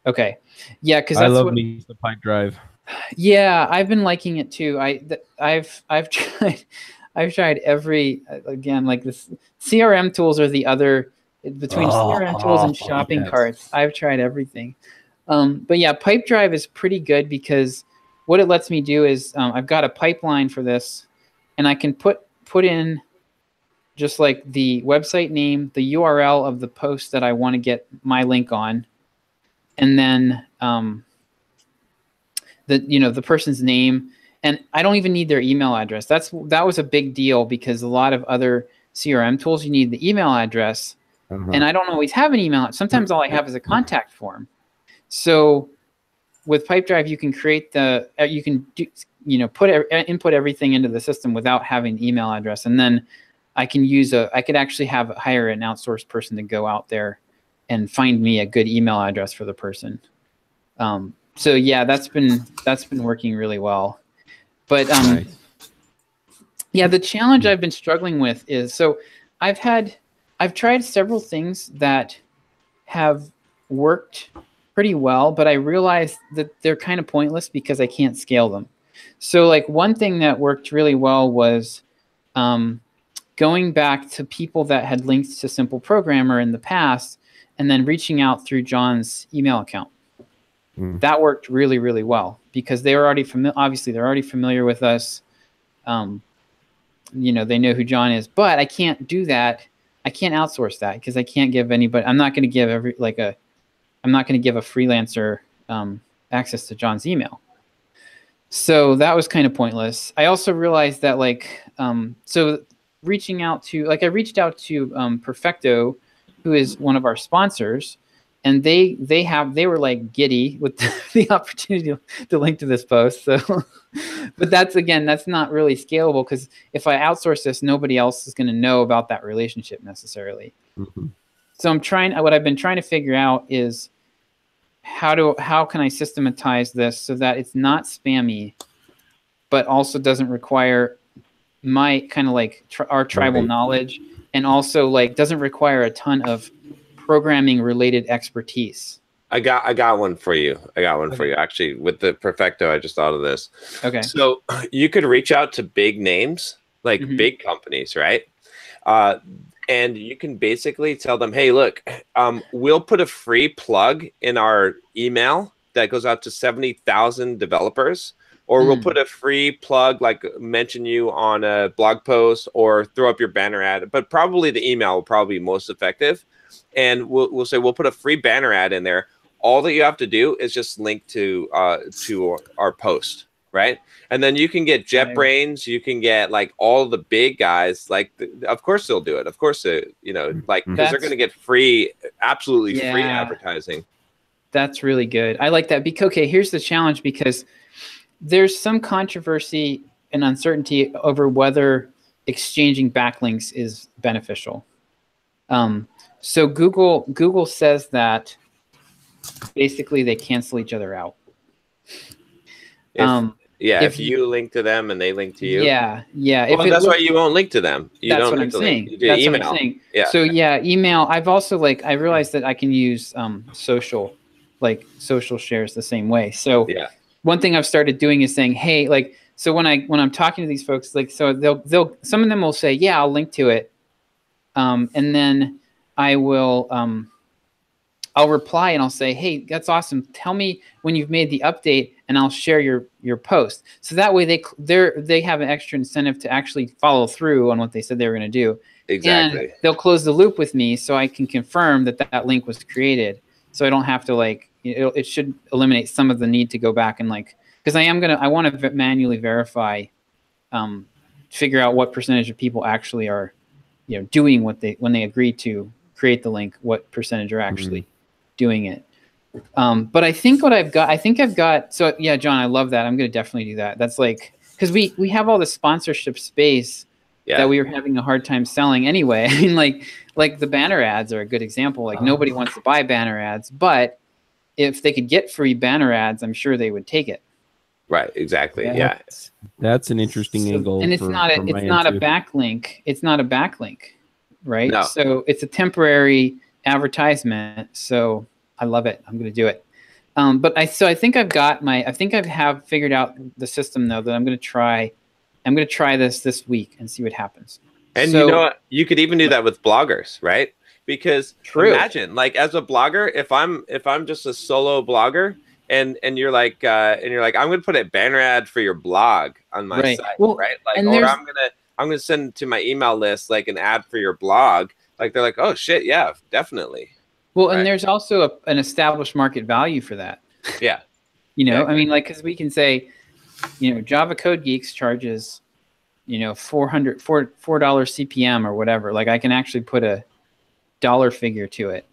Okay. Yeah, because I love me the Pipedrive. Yeah, I've been liking it too. I've tried every, again, like this CRM tools are the other, between CRM tools and shopping carts. I've tried everything. But yeah, Pipedrive is pretty good because what it lets me do is I've got a pipeline for this, and I can put in just like the website name, the URL of the post that I want to get my link on, and then the person's name, and I don't even need their email address. That was a big deal because a lot of other CRM tools you need the email address, and I don't always have an email. Sometimes all I have is a contact form. So with Pipedrive, you can create input everything into the system without having an email address, and then I could actually hire an outsourced person to go out there and find me a good email address for the person. So yeah, that's been working really well. But Nice. yeah, the challenge I've been struggling with is, so I've tried several things that have worked pretty well, but I realized that they're kind of pointless because I can't scale them. So like one thing that worked really well was going back to people that had linked to Simple Programmer in the past and then reaching out through John's email account. That worked really, really well because they were already obviously they're already familiar with us. They know who John is, but I can't do that. I can't outsource that because I can't give anybody, I'm not going to give a freelancer access to John's email. So that was kind of pointless. I also realized that I reached out to Perfecto, who is one of our sponsors, and they were like giddy with the opportunity to link to this post. So, but that's not really scalable because if I outsource this, nobody else is going to know about that relationship necessarily. So what I've been trying to figure out is how can I systematize this so that it's not spammy, but also doesn't require my kind of like our tribal knowledge, and also like doesn't require a ton of programming related expertise. I got one for you. Actually, with the Perfecto, I just thought of this. Okay. So you could reach out to big names, like big companies, right? And you can basically tell them, hey, look, we'll put a free plug in our email that goes out to 70,000 developers or we'll put a free plug, like mention you on a blog post or throw up your banner ad. But probably the email will probably be most effective. And we'll say we'll put a free banner ad in there. All that you have to do is just link to our post, right? And then you can get JetBrains, you can get like all the big guys. Like, of course they'll do it. Of course, like, because they're going to get free, absolutely free advertising. That's really good. I like that. Because, okay, here's the challenge, because there's some controversy and uncertainty over whether exchanging backlinks is beneficial. So Google says that basically they cancel each other out. If you link to them and they link to you. Yeah. Well, that's why you won't link to them. That's what I'm saying. You do email. What I'm saying. Yeah. So email. I've also I realized that I can use social shares the same way. So one thing I've started doing is saying, hey, so when I'm talking to these folks, so they'll some of them will say, yeah, I'll link to it, and then I will I'll reply and I'll say, hey, that's awesome. Tell me when you've made the update, and I'll share your post. So that way they have an extra incentive to actually follow through on what they said they were going to do. Exactly. And they'll close the loop with me, so I can confirm that link was created. So I don't have to it should eliminate some of the need to go back and because I want to manually verify, figure out what percentage of people actually are, doing when they agree to create the link, what percentage are actually doing it. But I think I've got, so yeah, John, I love that. I'm going to definitely do that. That's because we have all the sponsorship space that we were having a hard time selling anyway. I mean, like the banner ads are a good example. Nobody wants to buy banner ads, but if they could get free banner ads, I'm sure they would take it. Right. Exactly. Yeah. That's an interesting angle. And it's not a backlink. It's not a backlink, right? No. So it's a temporary advertisement. So I love it. I'm going to do it. But I think I have figured out the system though, that I'm going to try this week and see what happens. And you know what? You could even do that with bloggers, right? Because imagine, as a blogger, if I'm just a solo blogger and you're like, I'm going to put a banner ad for your blog on my site, right? Or I'm going to send to my email list an ad for your blog. They're like, oh shit, yeah, definitely. Well, and there's also an established market value for that. Yeah. I mean, because we can say, Java Code Geeks charges, $4 CPM or whatever. I can actually put a dollar figure to it.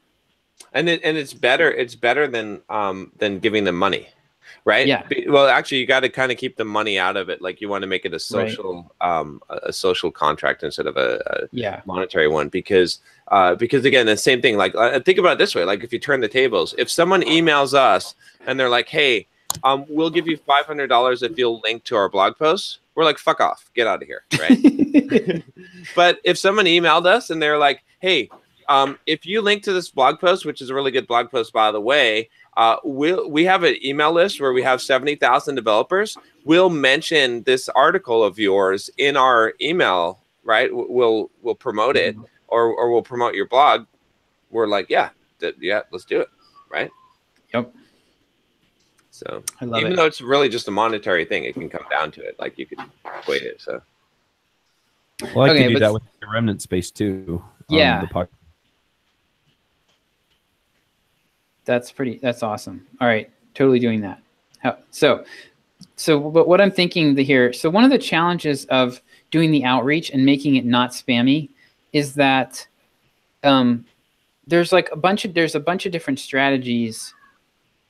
And it's better than giving them money, right? Yeah. Well, actually, you got to kind of keep the money out of it. You want to make it a social a social contract instead of a monetary one, because again, the same thing. Think about it this way: if you turn the tables, if someone emails us and they're like, "Hey, we'll give you $500 if you'll link to our blog post," we're like, "Fuck off, get out of here," right? But if someone emailed us and they're like, "Hey, if you link to this blog post, which is a really good blog post, by the way, we have an email list where we have 70,000 developers. We'll mention this article of yours in our email, right? We'll promote it, or we'll promote your blog." We're like, yeah, let's do it, right? Yep. So even though it's really just a monetary thing, it can come down to it. You could equate it. So. Well, I can do that with the remnant space too. Yeah. That's awesome. All right. Totally doing that. But what I'm thinking here, so one of the challenges of doing the outreach and making it not spammy is that there's a bunch of different strategies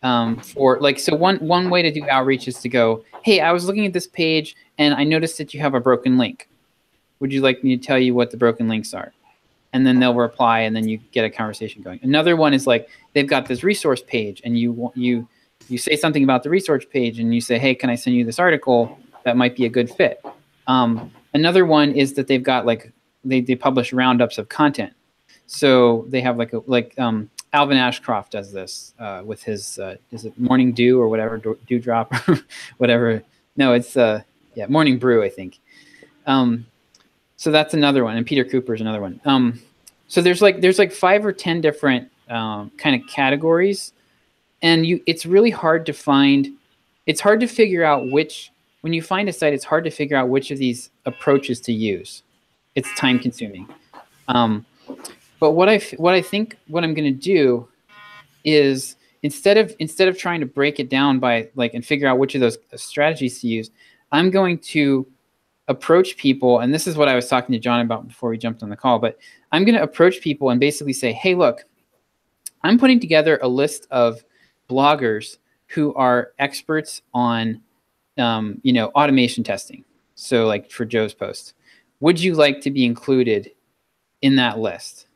for so one way to do outreach is to go, hey, I was looking at this page and I noticed that you have a broken link. Would you like me to tell you what the broken links are? And then they'll reply, and then you get a conversation going. Another one is they've got this resource page, and you say something about the resource page, and you say, hey, can I send you this article that might be a good fit? Another one is that they've got they publish roundups of content. So they have Alvin Ashcroft does this with his is it Morning Dew or whatever, Dewdrop or whatever. No, it's Morning Brew, I think. So that's another one, and Peter Cooper is another one. So there's 5 or 10 different kind of categories, and it's really hard to find. It's hard to figure out which when you find a site, it's hard to figure out which of these approaches to use. It's time consuming. But what I think what I'm going to do is instead of trying to break it down by and figure out which of those strategies to use, I'm going to approach people, and this is what I was talking to John about before we jumped on the call, but I'm going to approach people and basically say, hey, look, I'm putting together a list of bloggers who are experts on, automation testing. So like for Joe's post, would you like to be included in that list?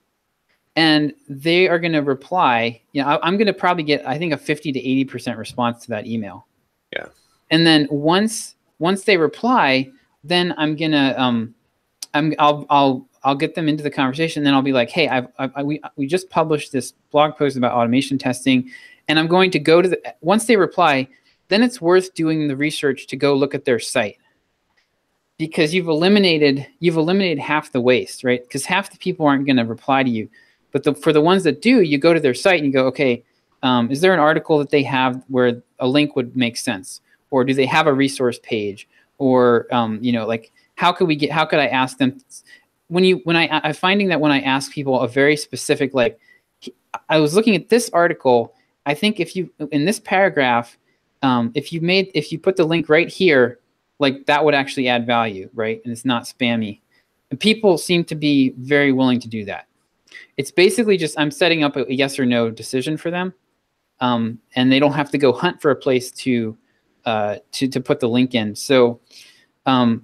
And they are going to reply, I'm going to probably get, I think, a 50 to 80% response to that email. Yeah. And then once they reply, then I'm gonna I'll get them into the conversation. Then I'll be like, hey, we just published this blog post about automation testing, and I'm going to go to once they reply, then it's worth doing the research to go look at their site, because you've eliminated half the waste, right? Because half the people aren't going to reply to you, but for the ones that do, you go to their site and you go, okay, is there an article that they have where a link would make sense, or do they have a resource page? Or how could I ask them I'm finding that when I ask people a very specific, I was looking at this article, I think if you in this paragraph, if you put the link right here, that would actually add value, right? And it's not spammy. And people seem to be very willing to do that. It's basically just I'm setting up a yes or no decision for them, and they don't have to go hunt for a place to put the link in. So when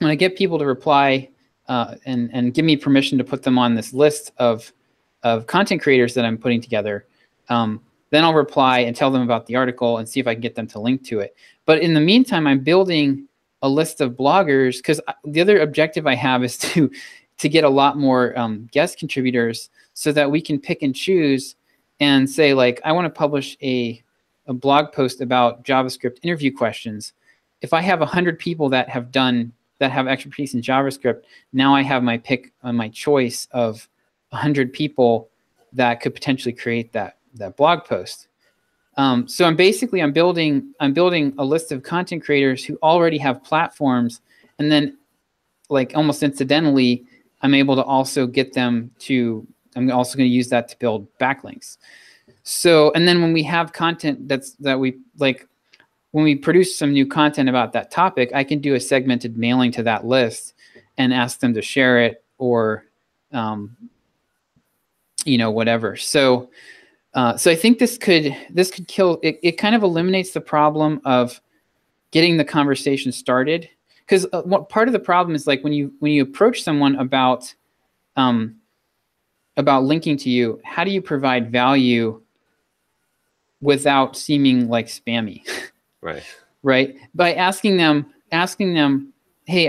I get people to reply and give me permission to put them on this list of content creators that I'm putting together, then I'll reply and tell them about the article and see if I can get them to link to it. But in the meantime, I'm building a list of bloggers, because the other objective I have is to get a lot more guest contributors so that we can pick and choose and say, I want to publish a blog post about JavaScript interview questions. If I have 100 people that have expertise in JavaScript, now I have my pick on my choice of 100 people that could potentially create that blog post. So I'm building a list of content creators who already have platforms, and then almost incidentally, I'm able to also get them to. I'm also going to use that to build backlinks. So, and then when we have content when we produce some new content about that topic, I can do a segmented mailing to that list and ask them to share it, or, whatever. So I think this could kill it. Kind of eliminates the problem of getting the conversation started, because part of the problem is when you approach someone about linking to you, how do you provide value without seeming spammy? Right. By asking them, hey,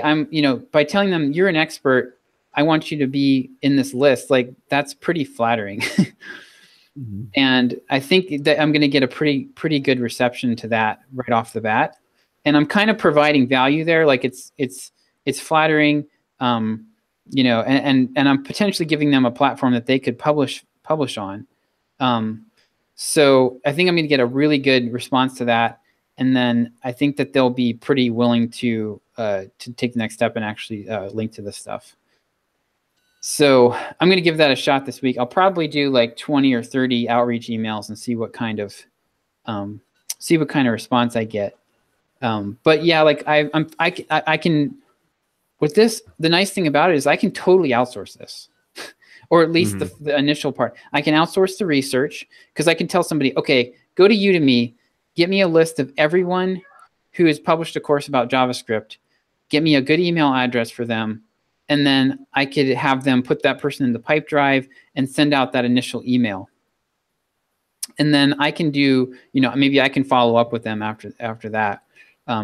by telling them you're an expert, I want you to be in this list. That's pretty flattering. Mm-hmm. And I think that I'm going to get a pretty good reception to that right off the bat. And I'm kind of providing value there. It's flattering, and I'm potentially giving them a platform that they could publish on. So I think I'm going to get a really good response to that. And then I think that they'll be pretty willing to take the next step and actually link to this stuff. So I'm going to give that a shot this week. I'll probably do 20 or 30 outreach emails and see what kind of response I get. But yeah, I can with this. The nice thing about it is I can totally outsource this. Or at least the initial part. I can outsource the research, because I can tell somebody, okay, go to Udemy, get me a list of everyone who has published a course about JavaScript, get me a good email address for them, and then I could have them put that person in the Pipedrive and send out that initial email. And then I can do, maybe I can follow up with them after that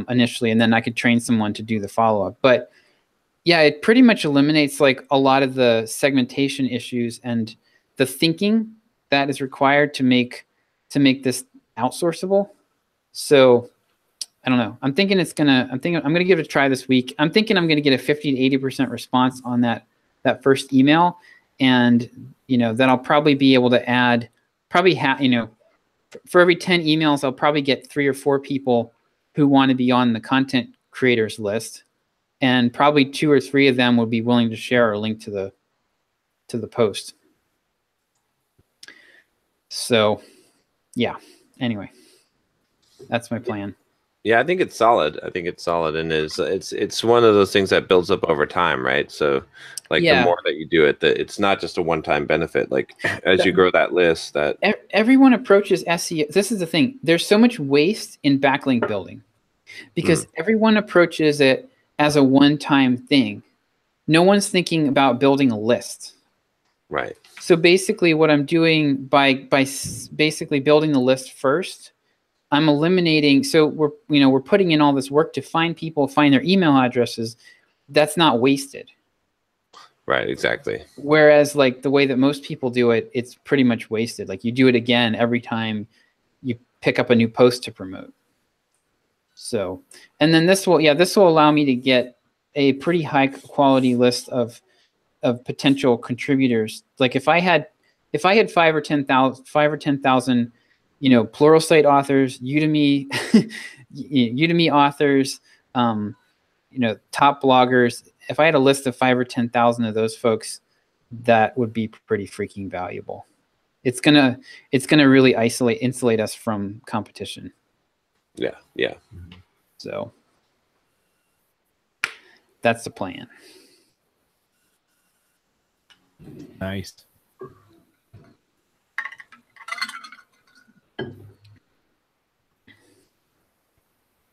initially, and then I could train someone to do the follow-up. But yeah, it pretty much eliminates a lot of the segmentation issues and the thinking that is required to make this outsourceable. So I don't know. I'm thinking I'm gonna give it a try this week. I'm thinking I'm gonna get a 50 to 80% response on that first email, and then I'll probably be able to add probably for every 10 emails, I'll probably get 3 or 4 people who want to be on the content creators list, and probably 2 or 3 of them will be willing to share a link to the post. So, yeah. Anyway, that's my plan. Yeah, I think it's solid. I think it's solid, and it's one of those things that builds up over time, right? So, like the more that you do it, it's not just a one-time benefit. Like as you grow that list, that everyone approaches SEO. This is the thing. There's so much waste in backlink building because everyone approaches it as a one-time thing. No one's thinking about building a list. Right. So basically, what I'm doing by basically building the list first, I'm eliminating. So we're putting in all this work to find people, find their email addresses. That's not wasted. Right. Exactly. Whereas like the way that most people do it, it's pretty much wasted. Like you do it again every time you pick up a new post to promote. So, and then this will allow me to get a pretty high quality list of potential contributors. Like if I had 5 or 10,000, Pluralsight authors, Udemy, Udemy authors, top bloggers. If I had a list of 5 or 10,000 of those folks, that would be pretty freaking valuable. It's gonna really insulate us from competition. Yeah. Yeah. So that's the plan. Nice.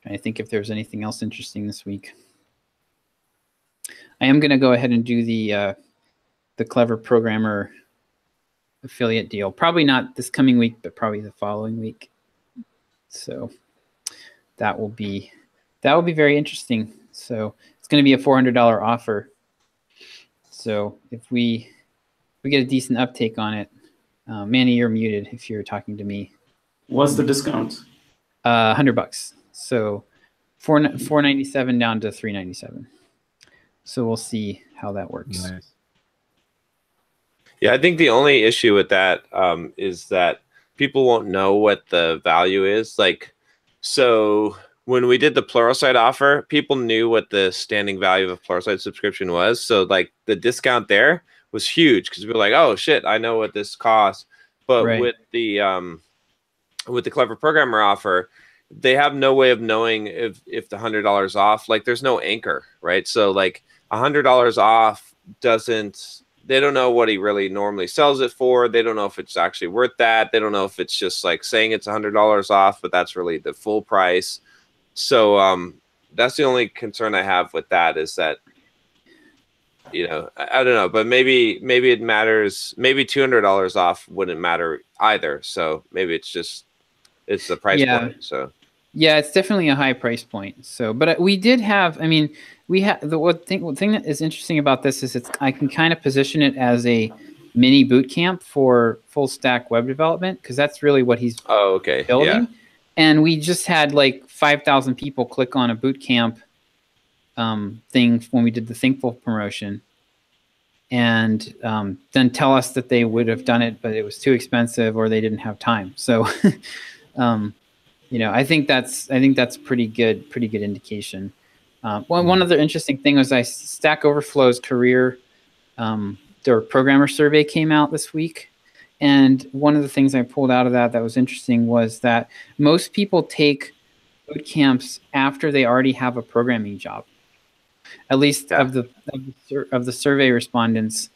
I think if there's anything else interesting this week, I am going to go ahead and do the Clever Programmer affiliate deal. Probably not this coming week, but probably the following week. So that will be very interesting. So it's going to be a $400 offer. So if we get a decent uptake on it, Manny, you're muted if you're talking to me. What's the discount? $100. So $497 down to $397. So we'll see how that works. Nice. Yeah, I think the only issue with that is that people won't know what the value is. Like, so when we did the Pluralsight offer, people knew what the standing value of a Pluralsight subscription was. So like the discount there was huge because we were like, oh shit, I know what this costs. But with the Clever Programmer offer, they have no way of knowing if the $100 off, like there's no anchor, right? So like $100 off they don't know what he really normally sells it for. They don't know if it's actually worth that. They don't know if it's just like saying it's $100 off, but that's really the full price. So that's the only concern I have with that is that, I don't know, but maybe it matters. Maybe $200 off wouldn't matter either. So maybe it's the price point. So yeah, it's definitely a high price point. So, but we did have, one thing that is interesting about this is I can kind of position it as a mini boot camp for full stack web development because that's really what he's building. Yeah. And we just had like 5,000 people click on a boot camp thing when we did the Thinkful promotion, and then tell us that they would have done it, but it was too expensive or they didn't have time. So, I think that's pretty good indication. One other interesting thing was Stack Overflow's career, their programmer survey came out this week. And one of the things I pulled out of that was interesting was that most people take boot camps after they already have a programming job. At least of the survey respondents,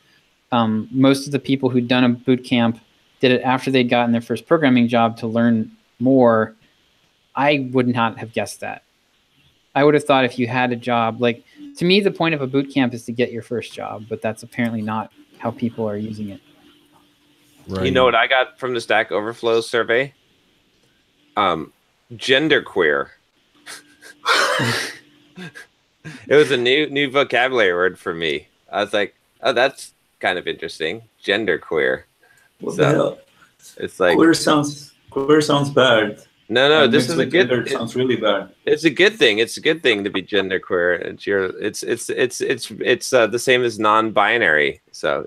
most of the people who'd done a boot camp did it after they'd gotten their first programming job to learn more. I would not have guessed that. I would have thought if you had a job, like to me, the point of a boot camp is to get your first job, but that's apparently not how people are using it. Right. You know what I got from the Stack Overflow survey? Genderqueer. It was a new vocabulary word for me. I was like, oh, that's kind of interesting. Genderqueer. What the hell? It's like queer sounds bad. No, this is a good. It sounds really bad. It's a good thing. It's a good thing to be genderqueer. It's the same as non-binary. So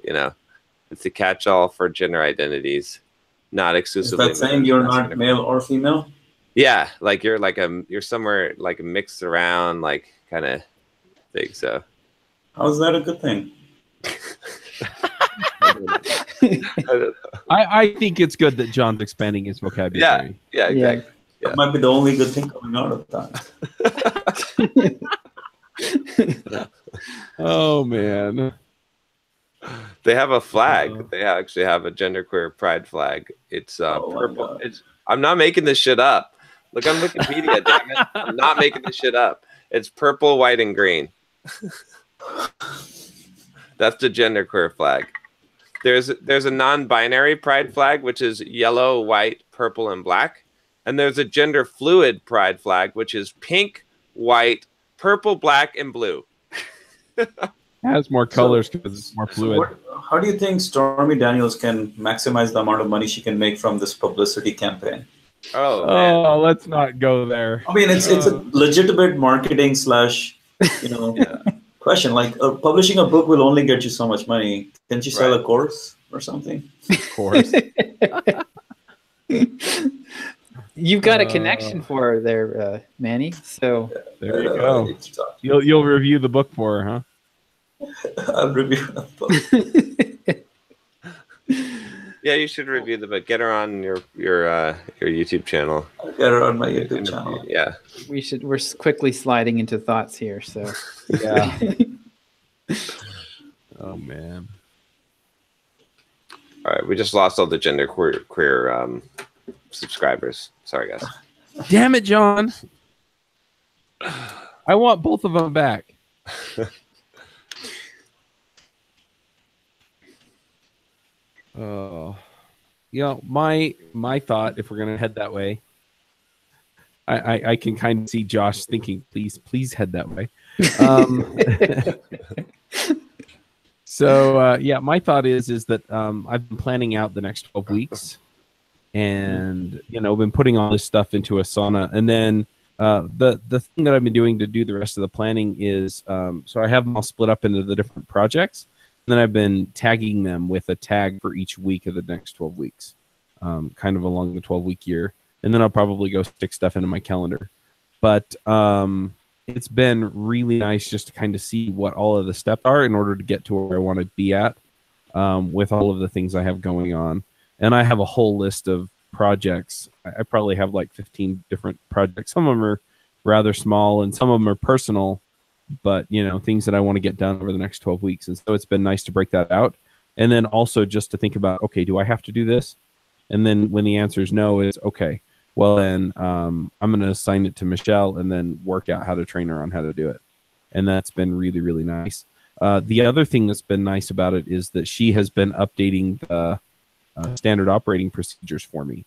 it's a catch-all for gender identities. not Is exclusively. that saying you're not male or female? Yeah, like you're somewhere like mixed around, like kind of thing. So How's that a good thing? I don't know. I think it's good that John's expanding his vocabulary. Yeah, exactly. That might be the only good thing coming out of that. Oh man. They have a flag. They actually have a genderqueer pride flag. It's purple. I'm not making this shit up. Look on Wikipedia, damn it. I'm not making this shit up. It's purple, white, and green. That's the genderqueer flag. There's a non-binary pride flag, which is yellow, white, purple, and black. And there's a gender fluid pride flag, which is pink, white, purple, black, and blue. It has more colors because it's more fluid. How do you think Stormy Daniels can maximize the amount of money she can make from this publicity campaign? Oh, man. Oh, let's not go there. I mean, it's a legitimate marketing / question. Like publishing a book will only get you so much money. Can you sell a course or something? Of course. You've got a connection for her there, Manny. So there you go. You'll review the book for her, huh? I'll review the book. Yeah, you should review the book. Get her on your YouTube channel. I'll get her on my YouTube channel. Yeah. we're quickly sliding into thoughts here. So Yeah. Oh man. All right, we just lost all the genderqueer subscribers. Sorry, guys. Damn it, John. I want both of them back. Oh, my thought, if we're gonna head that way, I can kind of see Josh thinking, please head that way. So my thought is that I've been planning out the next 12 weeks, and been putting all this stuff into Asana, and then the thing that I've been doing to do the rest of the planning is so I have them all split up into the different projects. And then I've been tagging them with a tag for each week of the next 12 weeks, kind of along the 12-week year. And then I'll probably go stick stuff into my calendar. But it's been really nice just to kind of see what all of the steps are in order to get to where I want to be at with all of the things I have going on. And I have a whole list of projects. I probably have like 15 different projects. Some of them are rather small and some of them are personal, but things that I want to get done over the next 12 weeks. And so it's been nice to break that out. And then also just to think about, okay, do I have to do this? And then when the answer is no, is okay, well then I'm going to assign it to Michelle and then work out how to train her on how to do it. And that's been really, really nice. The other thing that's been nice about it is that she has been updating the standard operating procedures for me.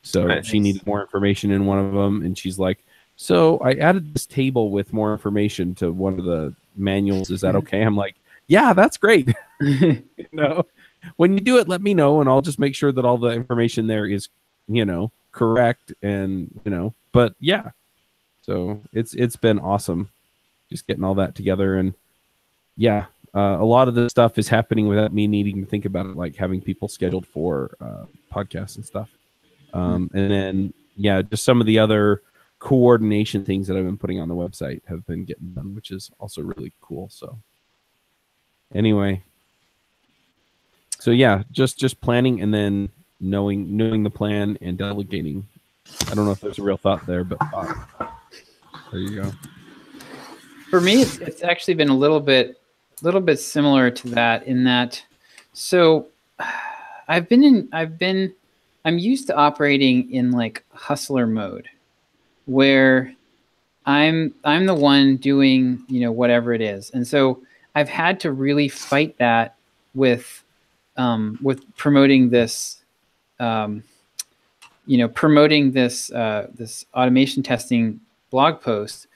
So she needed more information in one of them. And she's like, so I added this table with more information to one of the manuals. Is that okay? I'm like, yeah, that's great. When you do it, let me know, and I'll just make sure that all the information there is, correct. And but yeah, so it's been awesome, just getting all that together. And yeah, a lot of this stuff is happening without me needing to think about it, like having people scheduled for podcasts and stuff. And then just some of the other coordination things that I've been putting on the website have been getting done, which is also really cool. So anyway, so yeah, just planning and then knowing the plan and delegating. I don't know if there's a real thought there, but there you go. For me, it's actually been a little bit similar to that in that. So I'm used to operating in like hustler mode, where I'm the one doing whatever it is, and so I've had to really fight that with promoting this this automation testing blog post,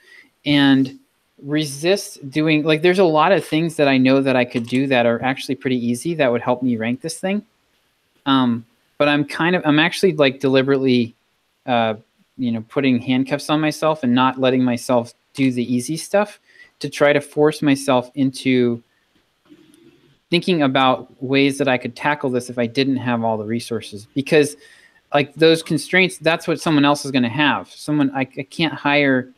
and resist doing, like, there's a lot of things that I know that I could do that are actually pretty easy that would help me rank this thing, but I'm actually like deliberately putting handcuffs on myself and not letting myself do the easy stuff to try to force myself into thinking about ways that I could tackle this if I didn't have all the resources, because like those constraints, that's what someone else is going to have. I can't hire.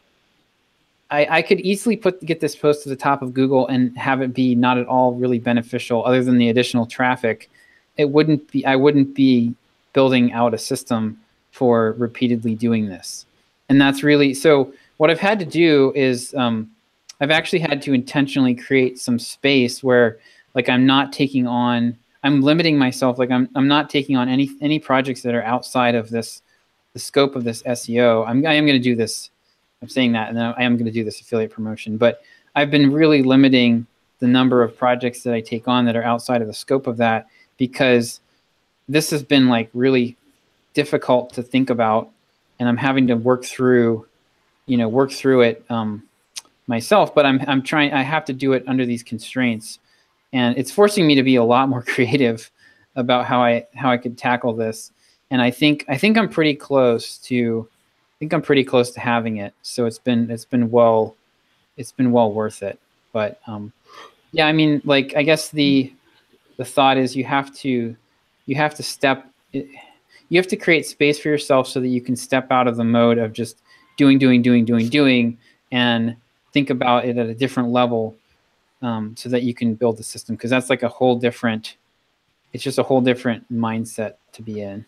I could easily get this post to the top of Google and have it be not at all really beneficial other than the additional traffic. I wouldn't be building out a system for repeatedly doing this. And that's really, so what I've had to do is I've actually had to intentionally create some space where like I'm limiting myself. Like I'm not taking on any projects that are outside of the scope of this SEO. I am going to do this. I'm saying that, and then I am going to do this affiliate promotion, but I've been really limiting the number of projects that I take on that are outside of the scope of that, because this has been like really difficult to think about, and I'm having to work through it myself. But I have to do it under these constraints, and it's forcing me to be a lot more creative about how I could tackle this. And I think I'm pretty close to having it. So it's been well worth it. But yeah, I mean, like, I guess the thought is you have to create space for yourself so that you can step out of the mode of just doing, and think about it at a different level, so that you can build the system. Because that's like it's just a whole different mindset to be in.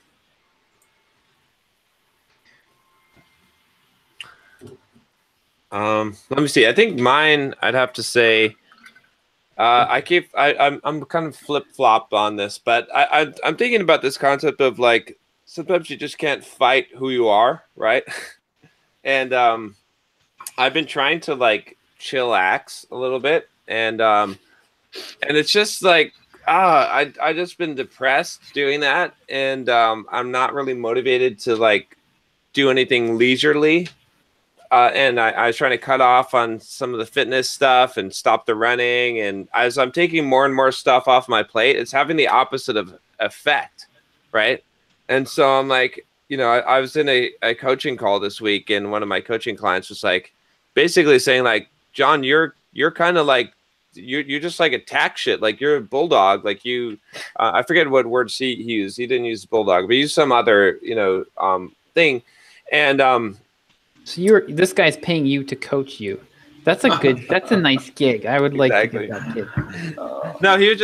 Let me see. I think mine, I'd have to say, I'm kind of flip-flop on this, but I'm thinking about this concept of like, sometimes you just can't fight who you are, right? And I've been trying to like chillax a little bit, and it's just like, I just been depressed doing that, and I'm not really motivated to like do anything leisurely. And I was trying to cut off on some of the fitness stuff and stop the running. And as I'm taking more and more stuff off my plate, it's having the opposite of effect, right? And so I'm like, I was in a coaching call this week, and one of my coaching clients was like, basically saying like, John, you're kind of like, you're just like attack shit. Like you're a bulldog. Like you, I forget what words he used. He didn't use bulldog, but he used some other, thing. And, so this guy's paying you to coach you. That's a nice gig. I would like to get that kid. No, he was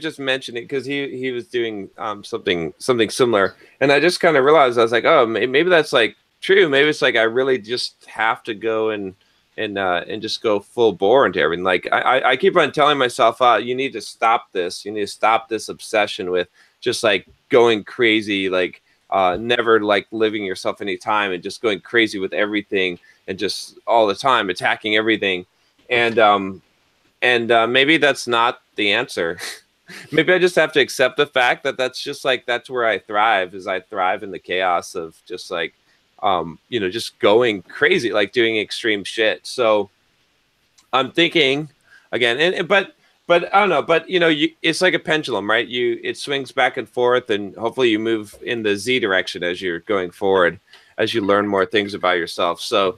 just mentioning, because he was doing something similar, and I just kind of realized, I was like, oh, maybe that's like true. Maybe it's like I really just have to go and just go full bore into everything. Like I keep on telling myself, you need to stop this. You need to stop this obsession with just like going crazy, like never like living yourself any time and just going crazy with everything and just all the time attacking everything. And maybe that's not the answer. Maybe I just have to accept the fact that that's just like, that's where I thrive, is I thrive in the chaos of just like, just going crazy, like doing extreme shit. So I'm thinking again, but I don't know, but it's like a pendulum, right? It swings back and forth, and hopefully you move in the Z direction as you're going forward, as you learn more things about yourself. So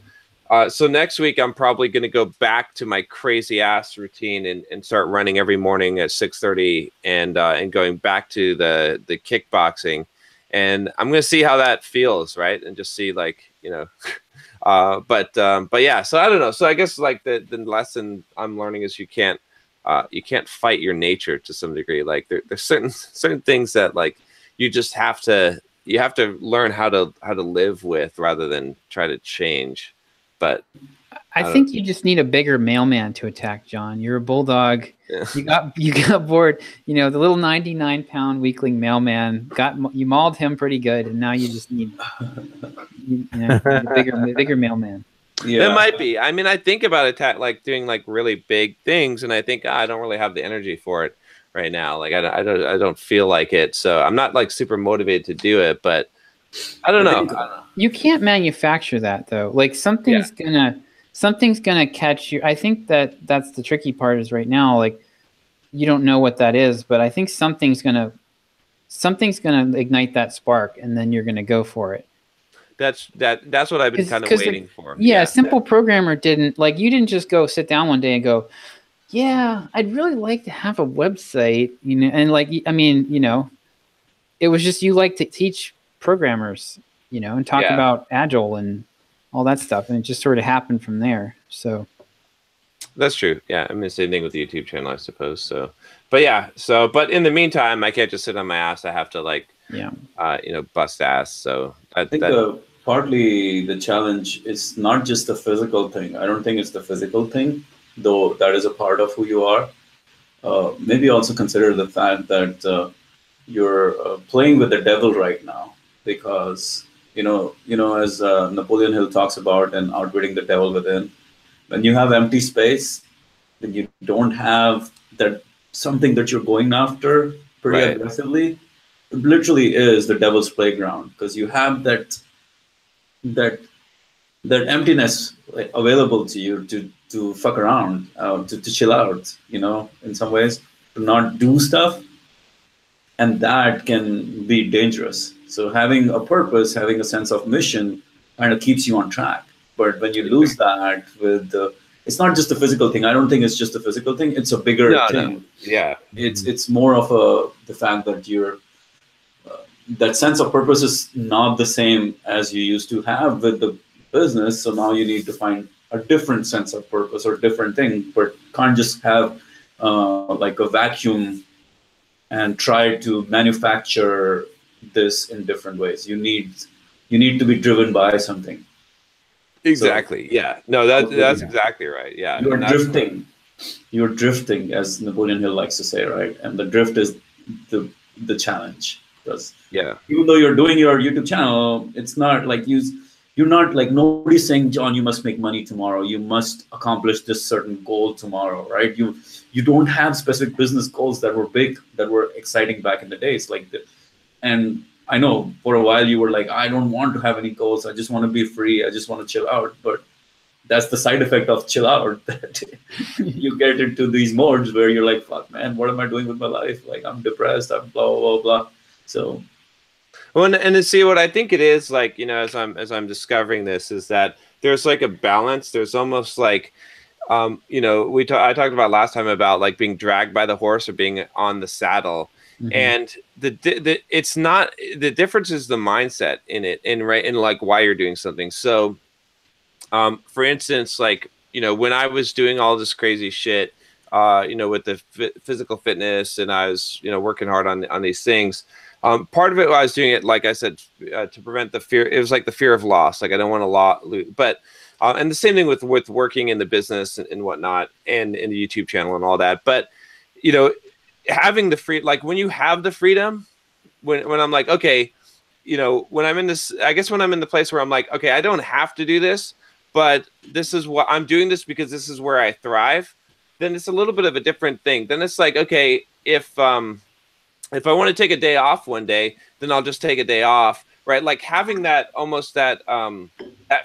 next week, I'm probably going to go back to my crazy ass routine and start running every morning at 6:30 and going back to the kickboxing. And I'm going to see how that feels, right? And just see like, but yeah, so I don't know. So I guess like the lesson I'm learning is you can't fight your nature to some degree. Like there's certain things that like you just have to learn how to live with rather than try to change. But I think you just need a bigger mailman to attack, John. You're a bulldog. Yeah. You got bored. The little 99-pound weakling mailman you mauled him pretty good, and now you just need a bigger mailman. Yeah, it might be. I mean, I think about like doing like really big things, and I think I don't really have the energy for it right now. Like I don't feel like it, so I'm not like super motivated to do it. But I don't know. You can't manufacture that though. Like something's gonna catch you. I think that's the tricky part is right now. Like you don't know what that is, but I think something's gonna ignite that spark, and then you're gonna go for it. That's what I've been kind of waiting for. Yeah, a simple programmer didn't just go sit down one day and go, Yeah, I'd really like to have a website, and like, I mean, it was just you like to teach programmers, and talk Yeah. about Agile and all that stuff, and it just sort of happened from there. So That's true. Yeah, I mean, same thing with the YouTube channel, I suppose. So, but yeah, but in the meantime, I can't just sit on my ass. I have to bust ass. So I think partly the challenge is not just the physical thing. I don't think it's the physical thing, though that is a part of who you are. Maybe also consider the fact that you're playing with the devil right now, because as Napoleon Hill talks about, and outwitting the devil within. When you have empty space, then you don't have that something that you're going after pretty Right. aggressively. It literally is the devil's playground, because you have that emptiness available to you to fuck around, to chill out, in some ways, to not do stuff, and that can be dangerous. So having a purpose, having a sense of mission, kind of keeps you on track. But when you lose that it's not just a physical thing. I don't think it's just a physical thing. It's a bigger thing. No. Yeah. It's more of the fact that that sense of purpose is not the same as you used to have with the business. So now you need to find a different sense of purpose or different thing, but can't just have like a vacuum and try to manufacture this in different ways. You need to be driven by something. Exactly. Yeah. No, that's exactly right. Yeah. You're drifting. You're drifting, as Napoleon Hill likes to say, right? And the drift is the challenge. Because even though you're doing your YouTube channel, it's not like you're not like, nobody's saying, John, you must make money tomorrow. You must accomplish this certain goal tomorrow, right? You don't have specific business goals that were big, that were exciting back in the days. And I know for a while you were like, I don't want to have any goals. I just want to be free. I just want to chill out. But that's the side effect of chill out, that you get into these modes where you're like, fuck, man, what am I doing with my life? Like, I'm depressed. I'm blah, blah, blah. So. Well, and to see what I think it is, like, as I'm discovering this, is that there's like a balance. There's almost like, I talked about last time about like being dragged by the horse or being on the saddle. Mm-hmm. And it's not, the difference is the mindset in it, and like why you're doing something. So, for instance, like, when I was doing all this crazy shit, with the physical fitness, and I was, working hard on these things. Part of it, I was doing it, like I said, to prevent the fear. It was like the fear of loss. Like, I don't want to lose. But, and the same thing with working in the business and whatnot, and in the YouTube channel and all that. But, having the free, like when you have the freedom, when I'm like, okay, when I'm in this, I guess when I'm in the place where I'm like, okay, I don't have to do this, but this is what I'm doing this because this is where I thrive, then it's a little bit of a different thing. Then it's like, okay, if I want to take a day off one day, then I'll just take a day off, right? Like having that almost that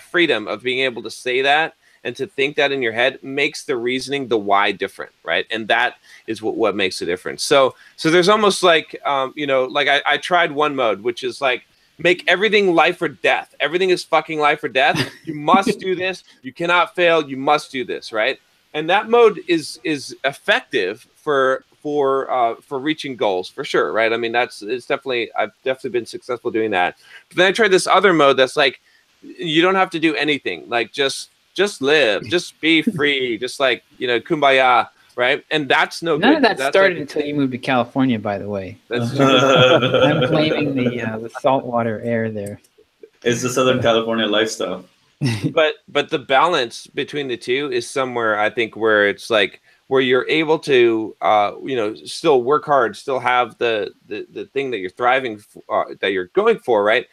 freedom of being able to say that and to think that in your head makes the reasoning, the why, different, right? And that is what makes a difference. So there's almost like, like I tried one mode, which is like, make everything life or death. Everything is fucking life or death. You must do this. You cannot fail. You must do this, right? And that mode is effective for reaching goals, for sure, right? I mean, I've definitely been successful doing that. But then I tried this other mode that's like, you don't have to do anything. Like just live, just be free, just like, kumbaya, right? And that's no None good. of that That's started like, until you moved to California, by the way. That's I'm blaming the saltwater air there. It's the Southern California lifestyle. but the balance between the two is somewhere, I think, where it's like, where you're able to, still work hard, still have the thing that you're thriving, that you're going for, right?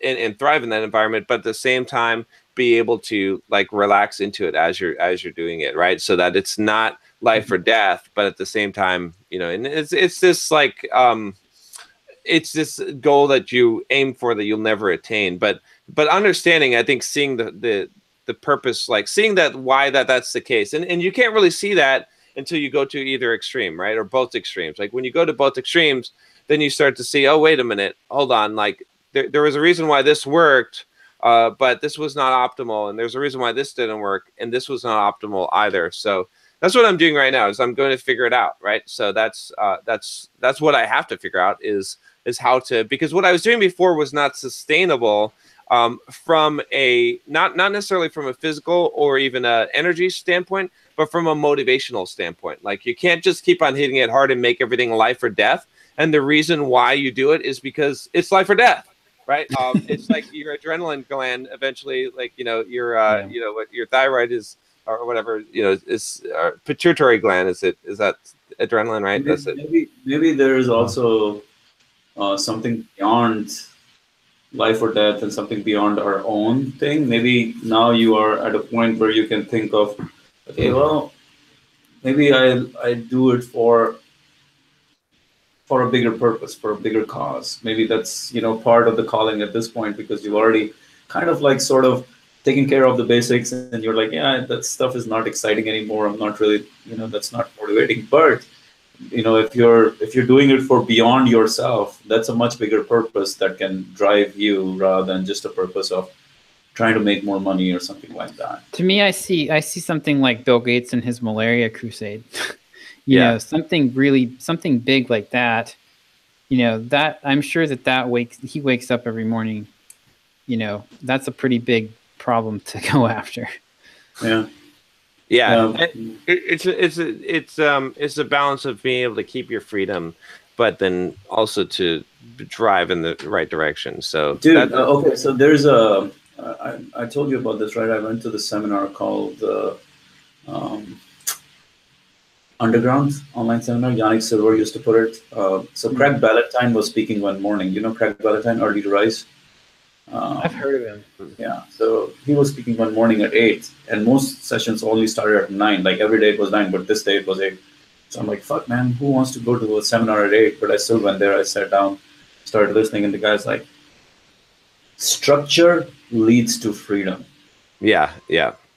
And thrive in that environment, but at the same time, be able to like relax into it as you're doing it, right? So that it's not life or death, but at the same time, and it's this like, it's this goal that you aim for that you'll never attain, but understanding, I think, seeing the purpose, like seeing that why that's the case, and you can't really see that until you go to either extreme, right, or both extremes. Like when you go to both extremes, then you start to see, oh, wait a minute, hold on, like there was a reason why this worked, but this was not optimal, and there's a reason why this didn't work, and this was not optimal either. So that's what I'm doing right now. Is I'm going to figure it out, right? So that's what I have to figure out is how to, because what I was doing before was not sustainable from a not necessarily from a physical or even a energy standpoint, but from a motivational standpoint. Like you can't just keep on hitting it hard and make everything life or death. And the reason why you do it is because it's life or death. Right. It's like your adrenaline gland eventually, like, your, what your thyroid is or whatever, is pituitary gland. Is that adrenaline, right? That's it. Maybe there is also something beyond life or death and something beyond our own thing. Maybe now you are at a point where you can think of, okay, well, maybe I do it for a bigger purpose, for a bigger cause. Maybe that's, part of the calling at this point, because you've already kind of like sort of taken care of the basics and you're like, yeah, that stuff is not exciting anymore. I'm not really, that's not motivating. But, if you're doing it for beyond yourself, that's a much bigger purpose that can drive you rather than just a purpose of trying to make more money or something like that. To me, I see something like Bill Gates and his malaria crusade. You know, something big like that, that I'm sure he wakes up every morning, that's a pretty big problem to go after. Yeah. Yeah. It's a balance of being able to keep your freedom, but then also to drive in the right direction. So dude, okay. So there's I told you about this, right? I went to the seminar called, Underground online seminar. Yannick Silver used to put it. So Craig Ballantyne was speaking one morning. You know Craig Ballantyne, Early to Rise? I've heard of him. Yeah. So he was speaking one morning at 8, and most sessions only started at 9. Like every day it was 9, but this day it was 8. So I'm like, fuck, man, who wants to go to a seminar at 8? But I still went there. I sat down, started listening, and the guy's like, structure leads to freedom. Yeah,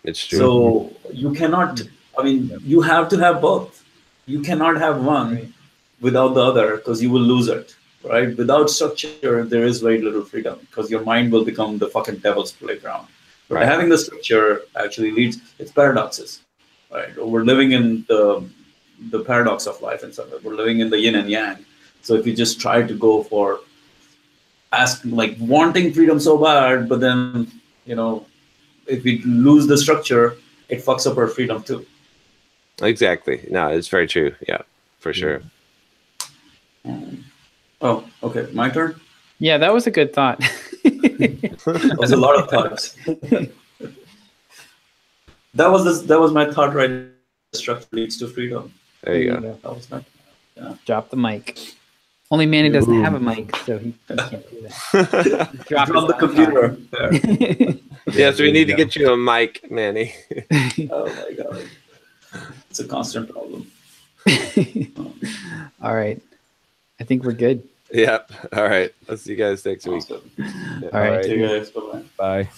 it's true. So you cannot, you have to have both. You cannot have one without the other, because you will lose it, right? Without structure, there is very little freedom, because your mind will become the fucking devil's playground. But having the structure actually leads, it's paradoxes, right? We're living in the paradox of life, and so we're living in the yin and yang. So if you just try to go for wanting freedom so bad, but then, if we lose the structure, it fucks up our freedom too. Exactly. No, it's very true. Yeah, for sure. Oh, okay. My turn? Yeah, that was a good thought. That was a lot of thoughts. That was my thought, right? Structure leads to freedom. There you go. That was my, Drop the mic. Only Manny doesn't have a mic, so he can't do that. Drop the computer. Yeah, so we need to get you a mic, Manny. Oh my god. It's a constant problem. All right. I think we're good. Yep. All right. I'll see you guys next week. Awesome. All right. See you guys. Bye-bye. Bye.